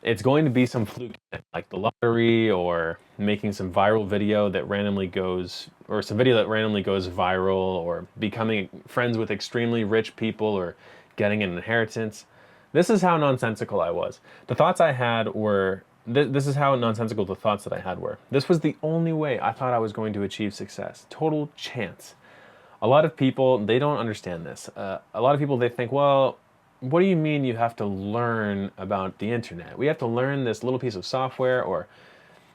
it's going to be some fluke, like the lottery, or making some viral video that randomly goes, or some video that randomly goes viral, or becoming friends with extremely rich people, or getting an inheritance. This is how nonsensical I was. The thoughts I had were, this is how nonsensical the thoughts that I had were. This was the only way I thought I was going to achieve success. Total chance. A lot of people, they don't understand this. A lot of people, they think, well, what do you mean you have to learn about the internet? We have to learn this little piece of software, or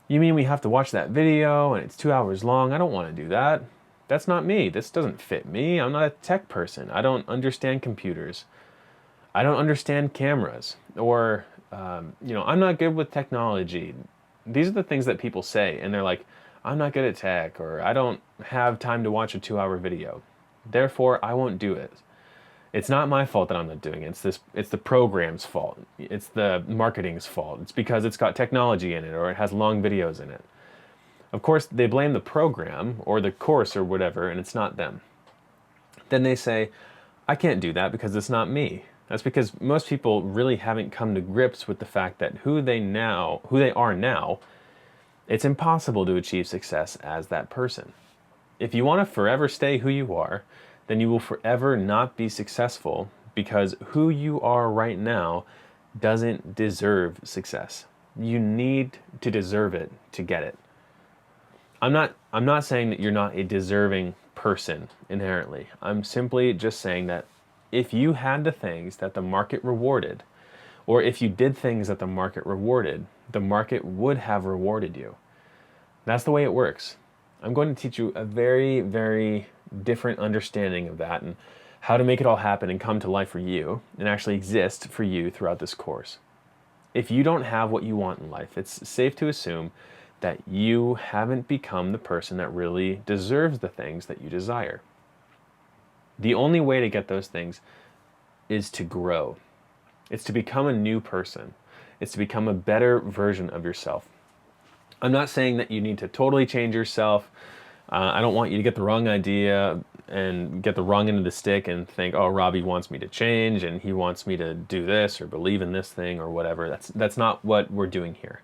you mean we have to watch that video and it's 2 hours long? I don't want to do that. That's not me. This doesn't fit me. I'm not a tech person. I don't understand computers. I don't understand cameras. Or, I'm not good with technology. These are the things that people say, and they're like, I'm not good at tech, or I don't have time to watch a 2-hour video. Therefore, I won't do it. It's not my fault that I'm not doing it. It's the program's fault. It's the marketing's fault. It's because it's got technology in it, or it has long videos in it. Of course, they blame the program or the course or whatever, and it's not them. Then they say, I can't do that because it's not me. That's because most people really haven't come to grips with the fact that who they are now, it's impossible to achieve success as that person. If you want to forever stay who you are, then you will forever not be successful, because who you are right now doesn't deserve success. You need to deserve it to get it. I'm not saying that you're not a deserving person inherently. I'm simply just saying that if you had the things that the market rewarded, or if you did things that the market rewarded, the market would have rewarded you. That's the way it works. I'm going to teach you a very, very different understanding of that, and how to make it all happen and come to life for you and actually exist for you throughout this course. If you don't have what you want in life, it's safe to assume that you haven't become the person that really deserves the things that you desire. The only way to get those things is to grow. It's to become a new person. It's to become a better version of yourself. I'm not saying that you need to totally change yourself. I don't want you to get the wrong idea and get the wrong end of the stick and think, oh, Robbie wants me to change and he wants me to do this or believe in this thing or whatever. That's not what we're doing here.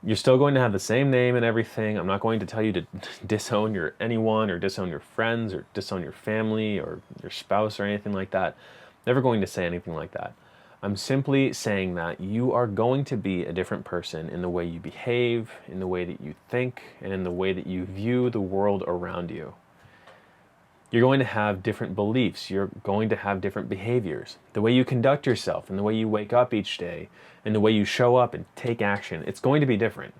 You're still going to have the same name and everything. I'm not going to tell you to disown anyone or disown your friends or disown your family or your spouse or anything like that. Never going to say anything like that. I'm simply saying that you are going to be a different person in the way you behave, in the way that you think, and in the way that you view the world around you. You're going to have different beliefs. You're going to have different behaviors. The way you conduct yourself and the way you wake up each day and the way you show up and take action, it's going to be different.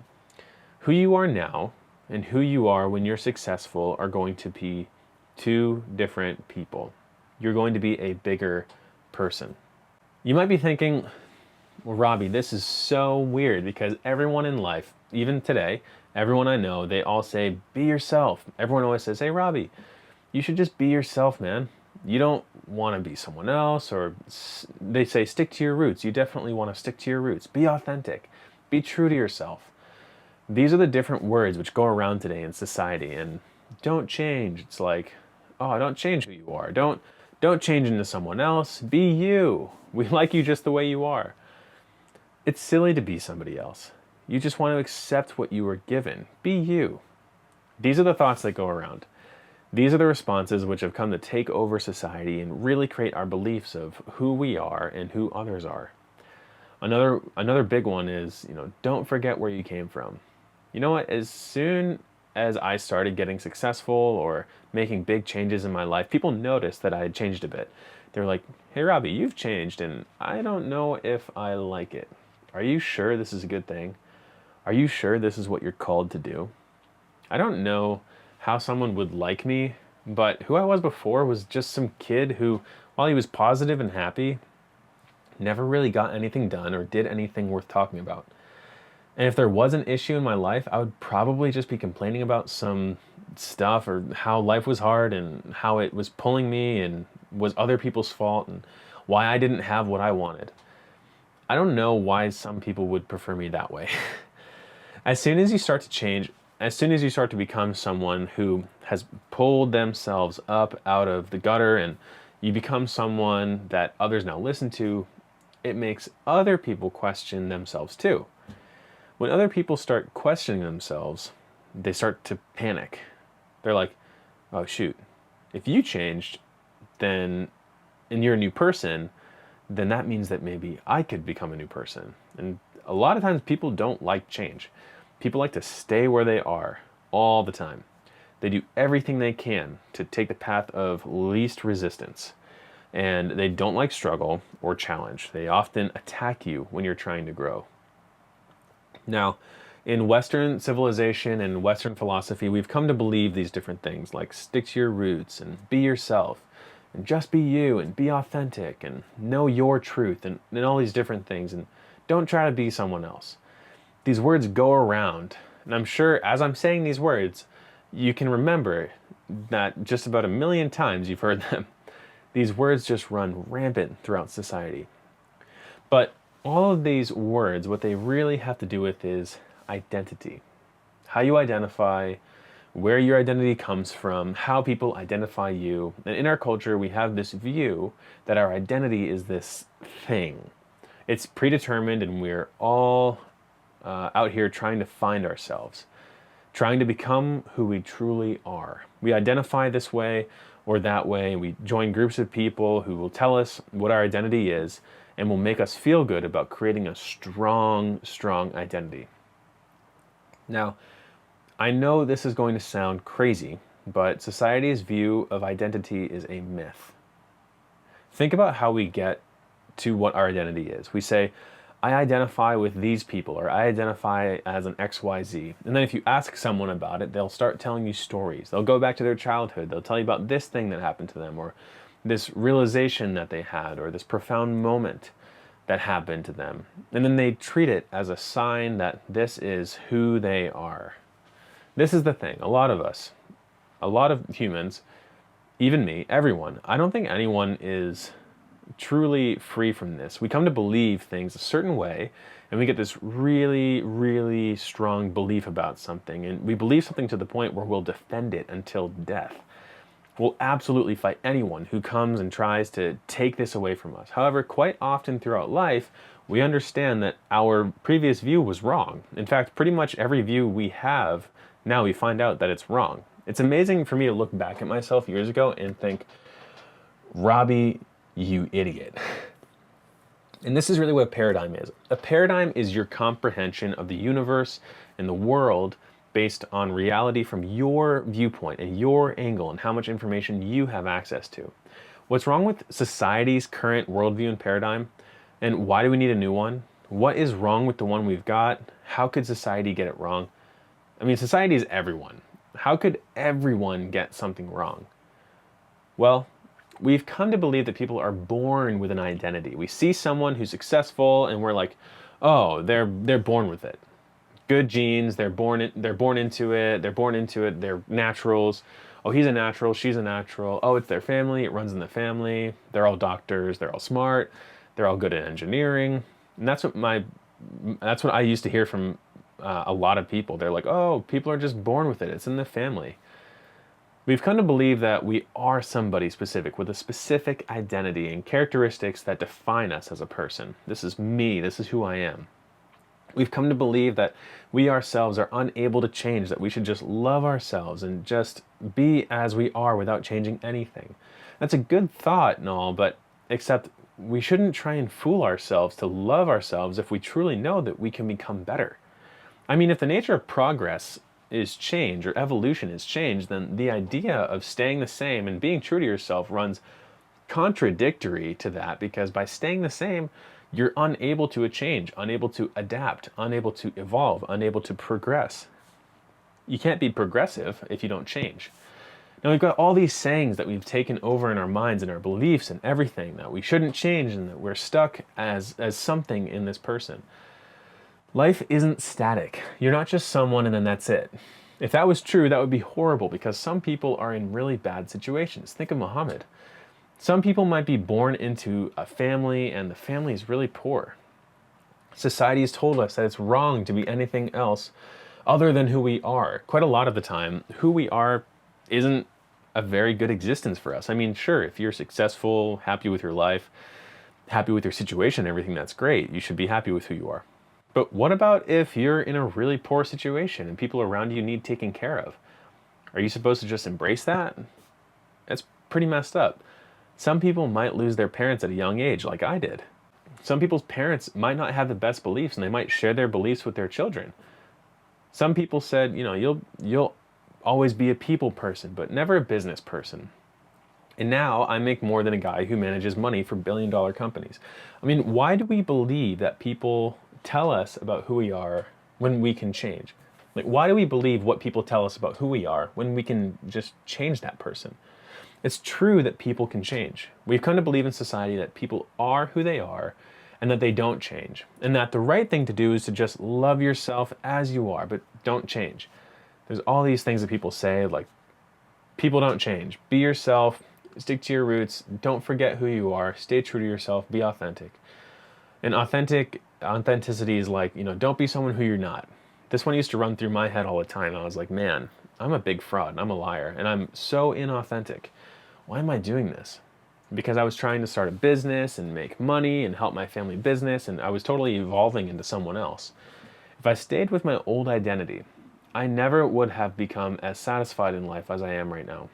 Who you are now and who you are when you're successful are going to be two different people. You're going to be a bigger person. You might be thinking, well, Robbie, this is so weird because everyone in life, even today, everyone I know, they all say, be yourself. Everyone always says, hey, Robbie, you should just be yourself, man. You don't want to be someone else, or they say, stick to your roots. You definitely want to stick to your roots. Be authentic. Be true to yourself. These are the different words which go around today in society, and don't change. It's like, oh, don't change who you are. Don't change into someone else. Be you. We like you just the way you are. It's silly to be somebody else. You just want to accept what you were given. Be you. These are the thoughts that go around. These are the responses which have come to take over society and really create our beliefs of who we are and who others are. Another big one is, don't forget where you came from. You know what? As soon as I started getting successful or making big changes in my life, people noticed that I had changed a bit. They're like, hey, Robbie, you've changed, and I don't know if I like it. Are you sure this is a good thing? Are you sure this is what you're called to do? I don't know how someone would like me, but who I was before was just some kid who, while he was positive and happy, never really got anything done or did anything worth talking about. And if there was an issue in my life, I would probably just be complaining about some stuff or how life was hard and how it was pulling me and was other people's fault and why I didn't have what I wanted. I don't know why some people would prefer me that way. As soon as you start to change, as soon as you start to become someone who has pulled themselves up out of the gutter and you become someone that others now listen to, it makes other people question themselves too. When other people start questioning themselves, they start to panic. They're like, oh shoot, if you changed, and you're a new person, then that means that maybe I could become a new person. And a lot of times people don't like change. People like to stay where they are all the time. They do everything they can to take the path of least resistance. And they don't like struggle or challenge. They often attack you when you're trying to grow. Now, in Western civilization and Western philosophy, we've come to believe these different things like stick to your roots and be yourself and just be you and be authentic and know your truth and all these different things, and don't try to be someone else. These words go around, and I'm sure as I'm saying these words, you can remember that just about 1,000,000 times you've heard them. These words just run rampant throughout society. But all of these words, what they really have to do with is identity. How you identify, where your identity comes from, how people identify you. And in our culture, we have this view that our identity is this thing. It's predetermined, and we're all out here trying to find ourselves, trying to become who we truly are. We identify this way or that way. We join groups of people who will tell us what our identity is and will make us feel good about creating a strong, strong identity. Now, I know this is going to sound crazy, but society's view of identity is a myth. Think about how we get to what our identity is. We say, I identify with these people, or I identify as an XYZ. And then if you ask someone about it, they'll start telling you stories. They'll go back to their childhood. They'll tell you about this thing that happened to them, or this realization that they had, or this profound moment that happened to them. And then they treat it as a sign that this is who they are. This is the thing. A lot of us, a lot of humans, even me, everyone, I don't think anyone is truly free from this. We come to believe things a certain way, and we get this really, really strong belief about something, and we believe something to the point where we'll defend it until death. We'll absolutely fight anyone who comes and tries to take this away from us. However, quite often throughout life, we understand that our previous view was wrong. In fact, pretty much every view we have, now we find out that it's wrong. It's amazing for me to look back at myself years ago and think, Robbie, you idiot. And this is really what a paradigm is. A paradigm is your comprehension of the universe and the world based on reality from your viewpoint and your angle and how much information you have access to. What's wrong with society's current worldview and paradigm? And why do we need a new one? What is wrong with the one we've got? How could society get it wrong? I mean, society is everyone. How could everyone get something wrong? Well, we've come to believe that people are born with an identity. We see someone who's successful and we're like, oh, they're born with it. Good genes, they're born into it, they're naturals. Oh, he's a natural, she's a natural. Oh, it's their family, it runs in the family. They're all doctors, they're all smart, they're all good at engineering. And that's what I used to hear from a lot of people. They're like, oh, people are just born with it, it's in the family. We've come to believe that we are somebody specific with a specific identity and characteristics that define us as a person. This is me, this is who I am. We've come to believe that we ourselves are unable to change, that we should just love ourselves and just be as we are without changing anything. That's a good thought and all, but except we shouldn't try and fool ourselves to love ourselves if we truly know that we can become better. I mean, if the nature of progress is change or evolution is change, then the idea of staying the same and being true to yourself runs contradictory to that, because by staying the same, you're unable to change, unable to adapt, unable to evolve, unable to progress. You can't be progressive if you don't change. Now we've got all these sayings that we've taken over in our minds and our beliefs and everything, that we shouldn't change and that we're stuck as something in this person. Life isn't static. You're not just someone and then that's it. If that was true, that would be horrible, because some people are in really bad situations. Think of Muhammad. Some people might be born into a family and the family is really poor. Society has told us that it's wrong to be anything else other than who we are. Quite a lot of the time, who we are isn't a very good existence for us. I mean, sure, if you're successful, happy with your life, happy with your situation, everything, that's great. You should be happy with who you are. But what about if you're in a really poor situation and people around you need taken care of? Are you supposed to just embrace that? That's pretty messed up. Some people might lose their parents at a young age, like I did. Some people's parents might not have the best beliefs, and they might share their beliefs with their children. Some people said, you'll always be a people person, but never a business person. And now I make more than a guy who manages money for billion-dollar companies. I mean, why do we believe that people tell us about who we are when we can change? Like, why do we believe what people tell us about who we are when we can just change that person? It's true that people can change. We've come to believe in society that people are who they are and that they don't change. And that the right thing to do is to just love yourself as you are, but don't change. There's all these things that people say, like, people don't change. Be yourself, stick to your roots, don't forget who you are, stay true to yourself, be authentic. And authenticity is like, don't be someone who you're not. This one used to run through my head all the time. I was like, man, I'm a big fraud, I'm a liar, and I'm so inauthentic. Why am I doing this? Because I was trying to start a business and make money and help my family business, and I was totally evolving into someone else. If I stayed with my old identity, I never would have become as satisfied in life as I am right now.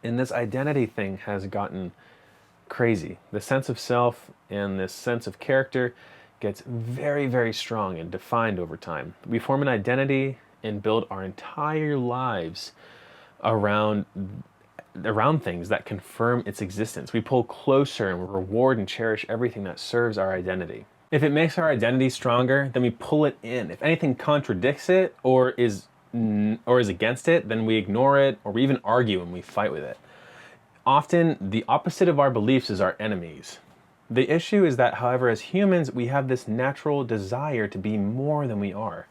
And this identity thing has gotten crazy. The sense of self and this sense of character gets very, very strong and defined over time. We form an identity and build our entire lives around things that confirm its existence. We pull closer and reward and cherish everything that serves our identity. If it makes our identity stronger, then we pull it in. If anything contradicts it or is against it, then we ignore it, or we even argue and we fight with it. Often, the opposite of our beliefs is our enemies. The issue is that, however, as humans, we have this natural desire to be more than we are.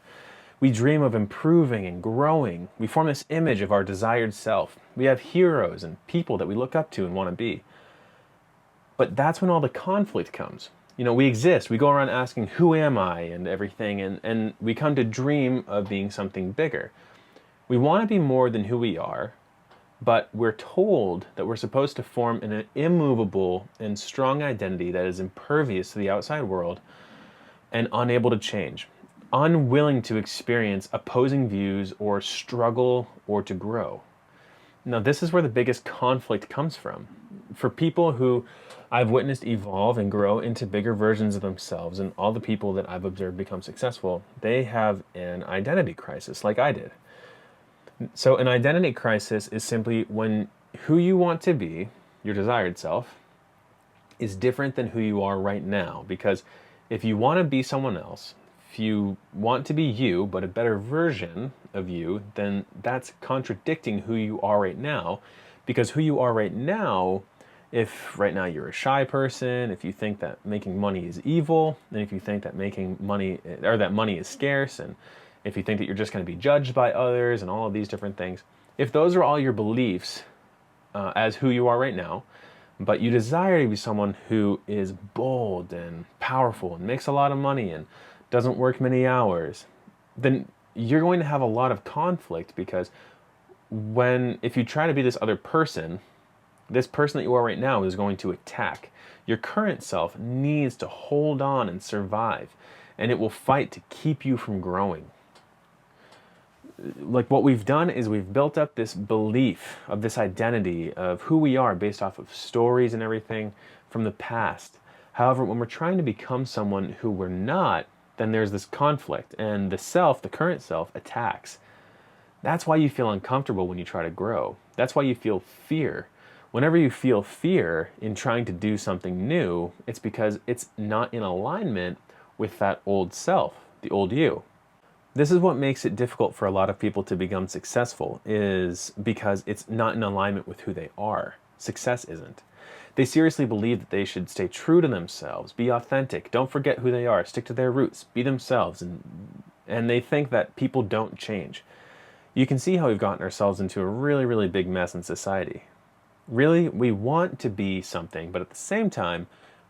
We dream of improving and growing. We form this image of our desired self. We have heroes and people that we look up to and want to be. But that's when all the conflict comes. We exist. We go around asking, who am I, and everything, and we come to dream of being something bigger. We want to be more than who we are, but we're told that we're supposed to form an immovable and strong identity that is impervious to the outside world and unable to change, unwilling to experience opposing views or struggle or to grow. Now, this is where the biggest conflict comes from. For people who I've witnessed evolve and grow into bigger versions of themselves, and all the people that I've observed become successful, they have an identity crisis like I did. So an identity crisis is simply when who you want to be, your desired self, is different than who you are right now. Because if you want to be someone else, if you want to be you, but a better version of you, then that's contradicting who you are right now. Because who you are right now, if right now you're a shy person, if you think that making money is evil, and if you think that making money, or that money is scarce, and if you think that you're just going to be judged by others and all of these different things, if those are all your beliefs as who you are right now, but you desire to be someone who is bold and powerful and makes a lot of money and doesn't work many hours, then you're going to have a lot of conflict, because if you try to be this other person, this person that you are right now is going to attack. Your current self needs to hold on and survive, and it will fight to keep you from growing. Like, what we've done is we've built up this belief of this identity of who we are based off of stories and everything from the past. However, when we're trying to become someone who we're not, then there's this conflict, and the current self, attacks. That's why you feel uncomfortable when you try to grow. That's why you feel fear. Whenever you feel fear in trying to do something new, it's because it's not in alignment with that old self, the old you. This is what makes it difficult for a lot of people to become successful, is because it's not in alignment with who they are. Success isn't. They seriously believe that they should stay true to themselves, be authentic, don't forget who they are, stick to their roots, be themselves, and they think that people don't change. You can see how we've gotten ourselves into a really, really big mess in society. Really, we want to be something, but at the same time,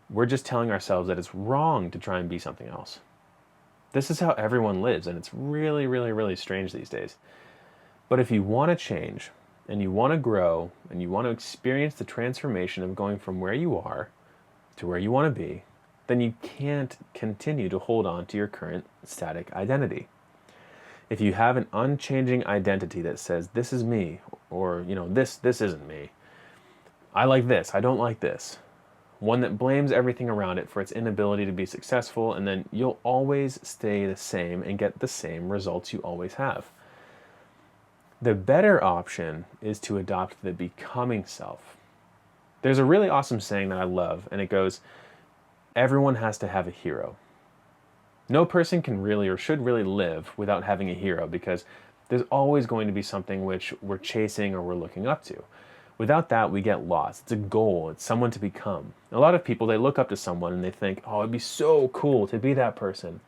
we're just telling ourselves that it's wrong to try and be something else. This is how everyone lives, and it's really, really, really strange these days. But if you want to change, and you want to grow, and you want to experience the transformation of going from where you are to where you want to be, then you can't continue to hold on to your current static identity. If you have an unchanging identity that says, this is me, or, this isn't me, I like this, I don't like this, one that blames everything around it for its inability to be successful, and then you'll always stay the same and get the same results you always have. The better option is to adopt the becoming self. There's a really awesome saying that I love, and it goes, everyone has to have a hero. No person can really or should really live without having a hero, because there's always going to be something which we're chasing or we're looking up to. Without that, we get lost. It's a goal. It's someone to become. A lot of people, they look up to someone and they think, oh, it'd be so cool to be that person.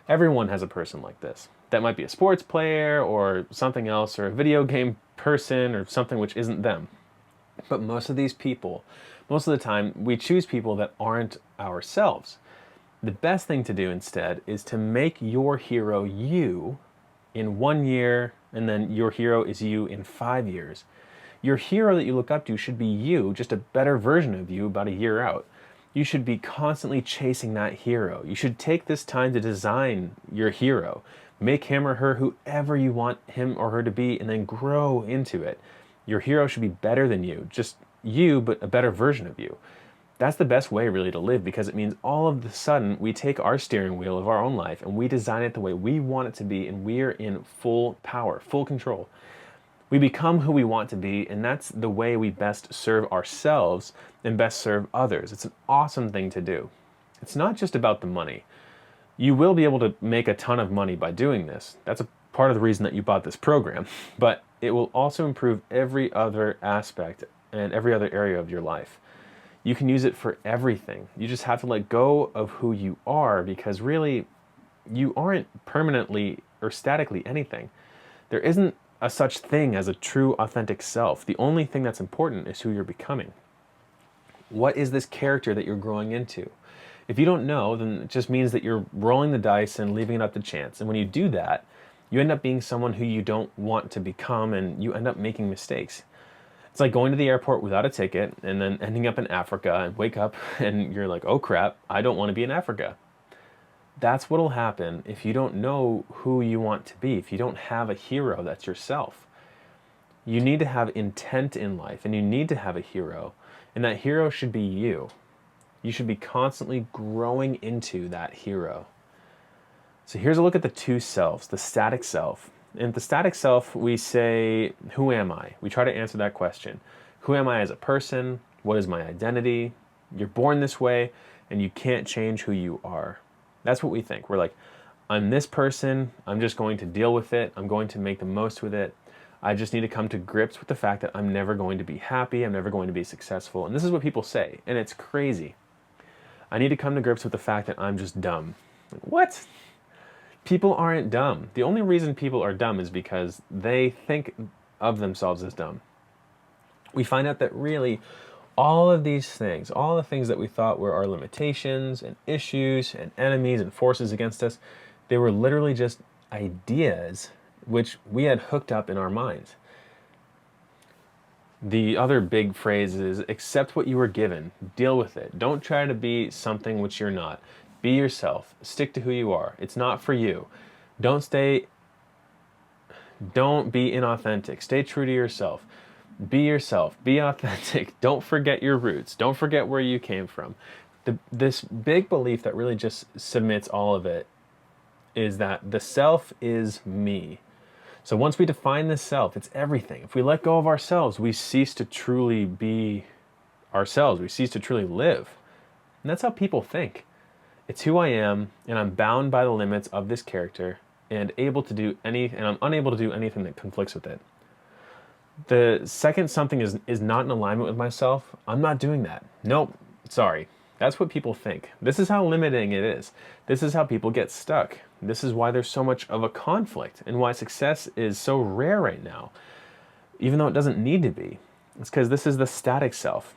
Everyone has a person like this. That might be a sports player or something else, or a video game person or something which isn't them. But most of these people, most of the time, we choose people that aren't ourselves. The best thing to do instead is to make your hero you in 1 year, and then your hero is you in 5 years. Your hero that you look up to should be you, just a better version of you about a year out. You should be constantly chasing that hero. You should take this time to design your hero. Make him or her whoever you want him or her to be, and then grow into it. Your hero should be better than you, just you, but a better version of you. That's the best way really to live, because it means all of a sudden we take our steering wheel of our own life and we design it the way we want it to be, and we're in full power, full control. We become who we want to be, and that's the way we best serve ourselves and best serve others. It's an awesome thing to do. It's not just about the money. You will be able to make a ton of money by doing this. That's a part of the reason that you bought this program, but it will also improve every other aspect and every other area of your life. You can use it for everything. You just have to let go of who you are, because really, you aren't permanently or statically anything. There isn't a such thing as a true, authentic self. The only thing that's important is who you're becoming. What is this character that you're growing into? If you don't know, then it just means that you're rolling the dice and leaving it up to chance. And when you do that, you end up being someone who you don't want to become, and you end up making mistakes. It's like going to the airport without a ticket and then ending up in Africa and wake up and you're like, oh crap, I don't want to be in Africa. That's what'll happen if you don't know who you want to be, if you don't have a hero that's yourself. You need to have intent in life, and you need to have a hero, and that hero should be you. You should be constantly growing into that hero. So here's a look at the two selves, the static self. In the static self, we say, who am I? We try to answer that question. Who am I as a person? What is my identity? You're born this way, and you can't change who you are. That's what we think. We're like, I'm this person, I'm just going to deal with it, I'm going to make the most with it. I just need to come to grips with the fact that I'm never going to be happy, I'm never going to be successful. And this is what people say, and it's crazy. I need to come to grips with the fact that I'm just dumb. Like, what? People aren't dumb. The only reason people are dumb is because they think of themselves as dumb. We find out that really all of these things, all the things that we thought were our limitations and issues and enemies and forces against us, they were literally just ideas which we had hooked up in our minds. The other big phrase is, accept what you were given, deal with it. Don't try to be something which you're not. Be yourself, stick to who you are. It's not for you. Don't be inauthentic, stay true to yourself. Be yourself, be authentic, don't forget your roots, don't forget where you came from. This big belief that really just submits all of it is that the self is me. So once we define this self, it's everything. If we let go of ourselves, we cease to truly be ourselves, we cease to truly live. And that's how people think. It's who I am, and I'm bound by the limits of this character and I'm unable to do anything that conflicts with it. The second something is not in alignment with myself, I'm not doing that. Nope, sorry. That's what people think. This is how limiting it is. This is how people get stuck. This is why there's so much of a conflict and why success is so rare right now, even though it doesn't need to be. It's because this is the static self.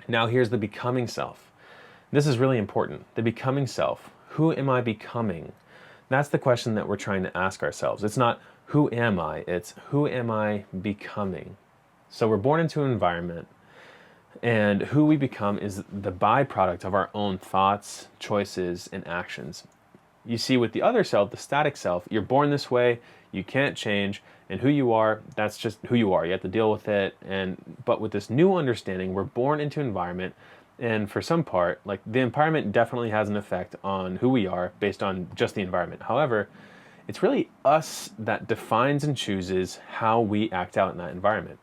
Now here's the becoming self. This is really important. The becoming self. Who am I becoming? That's the question that we're trying to ask ourselves. It's not, who am I? It's, who am I becoming? So we're born into an environment, and who we become is the byproduct of our own thoughts, choices, and actions. You see, with the other self, the static self, you're born this way, you can't change, and who you are, that's just who you are. You have to deal with it. But with this new understanding, we're born into an environment, and for some part, like, the environment definitely has an effect on who we are based on just the environment. However, It's really us that defines and chooses how we act out in that environment.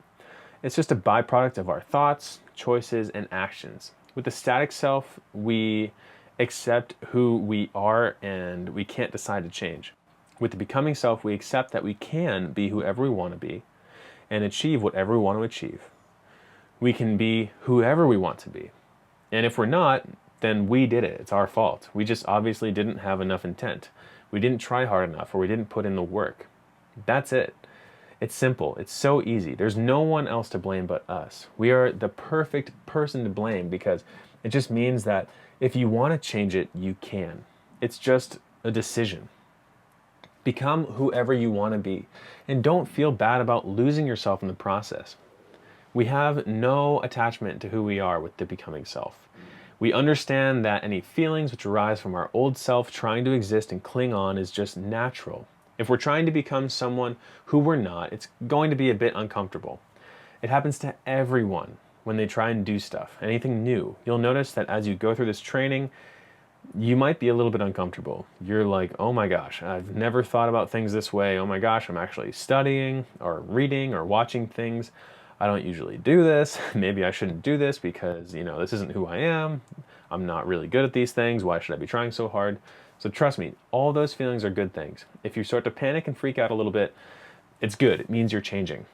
It's just a byproduct of our thoughts, choices, and actions. With the static self, we accept who we are and we can't decide to change. With the becoming self, we accept that we can be whoever we want to be and achieve whatever we want to achieve. We can be whoever we want to be. And if we're not, then we did it. It's our fault. We just obviously didn't have enough intent. We didn't try hard enough, or we didn't put in the work. That's it. It's simple. It's so easy. There's no one else to blame but us. We are the perfect person to blame because it just means that if you want to change it, you can. It's just a decision. Become whoever you want to be, and don't feel bad about losing yourself in the process. We have no attachment to who we are with the becoming self. We understand that any feelings which arise from our old self trying to exist and cling on is just natural. If we're trying to become someone who we're not, it's going to be a bit uncomfortable. It happens to everyone when they try and do stuff, anything new. You'll notice that as you go through this training, you might be a little bit uncomfortable. You're like, oh my gosh, I've never thought about things this way. Oh my gosh, I'm actually studying or reading or watching things. I don't usually do this. Maybe I shouldn't do this because, this isn't who I am. I'm not really good at these things. Why should I be trying so hard? So trust me, all those feelings are good things. If you start to panic and freak out a little bit, it's good. It means you're changing.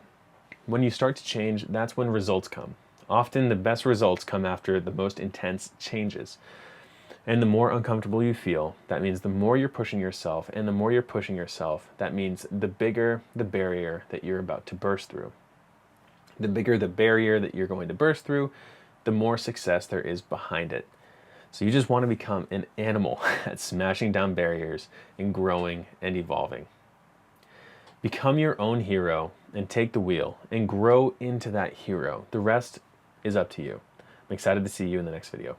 When you start to change, that's when results come. Often the best results come after the most intense changes. And the more uncomfortable you feel, that means the more you're pushing yourself, and the more you're pushing yourself, that means the bigger the barrier that you're about to burst through. The bigger the barrier that you're going to burst through, the more success there is behind it. So you just want to become an animal at smashing down barriers and growing and evolving. Become your own hero and take the wheel and grow into that hero. The rest is up to you. I'm excited to see you in the next video.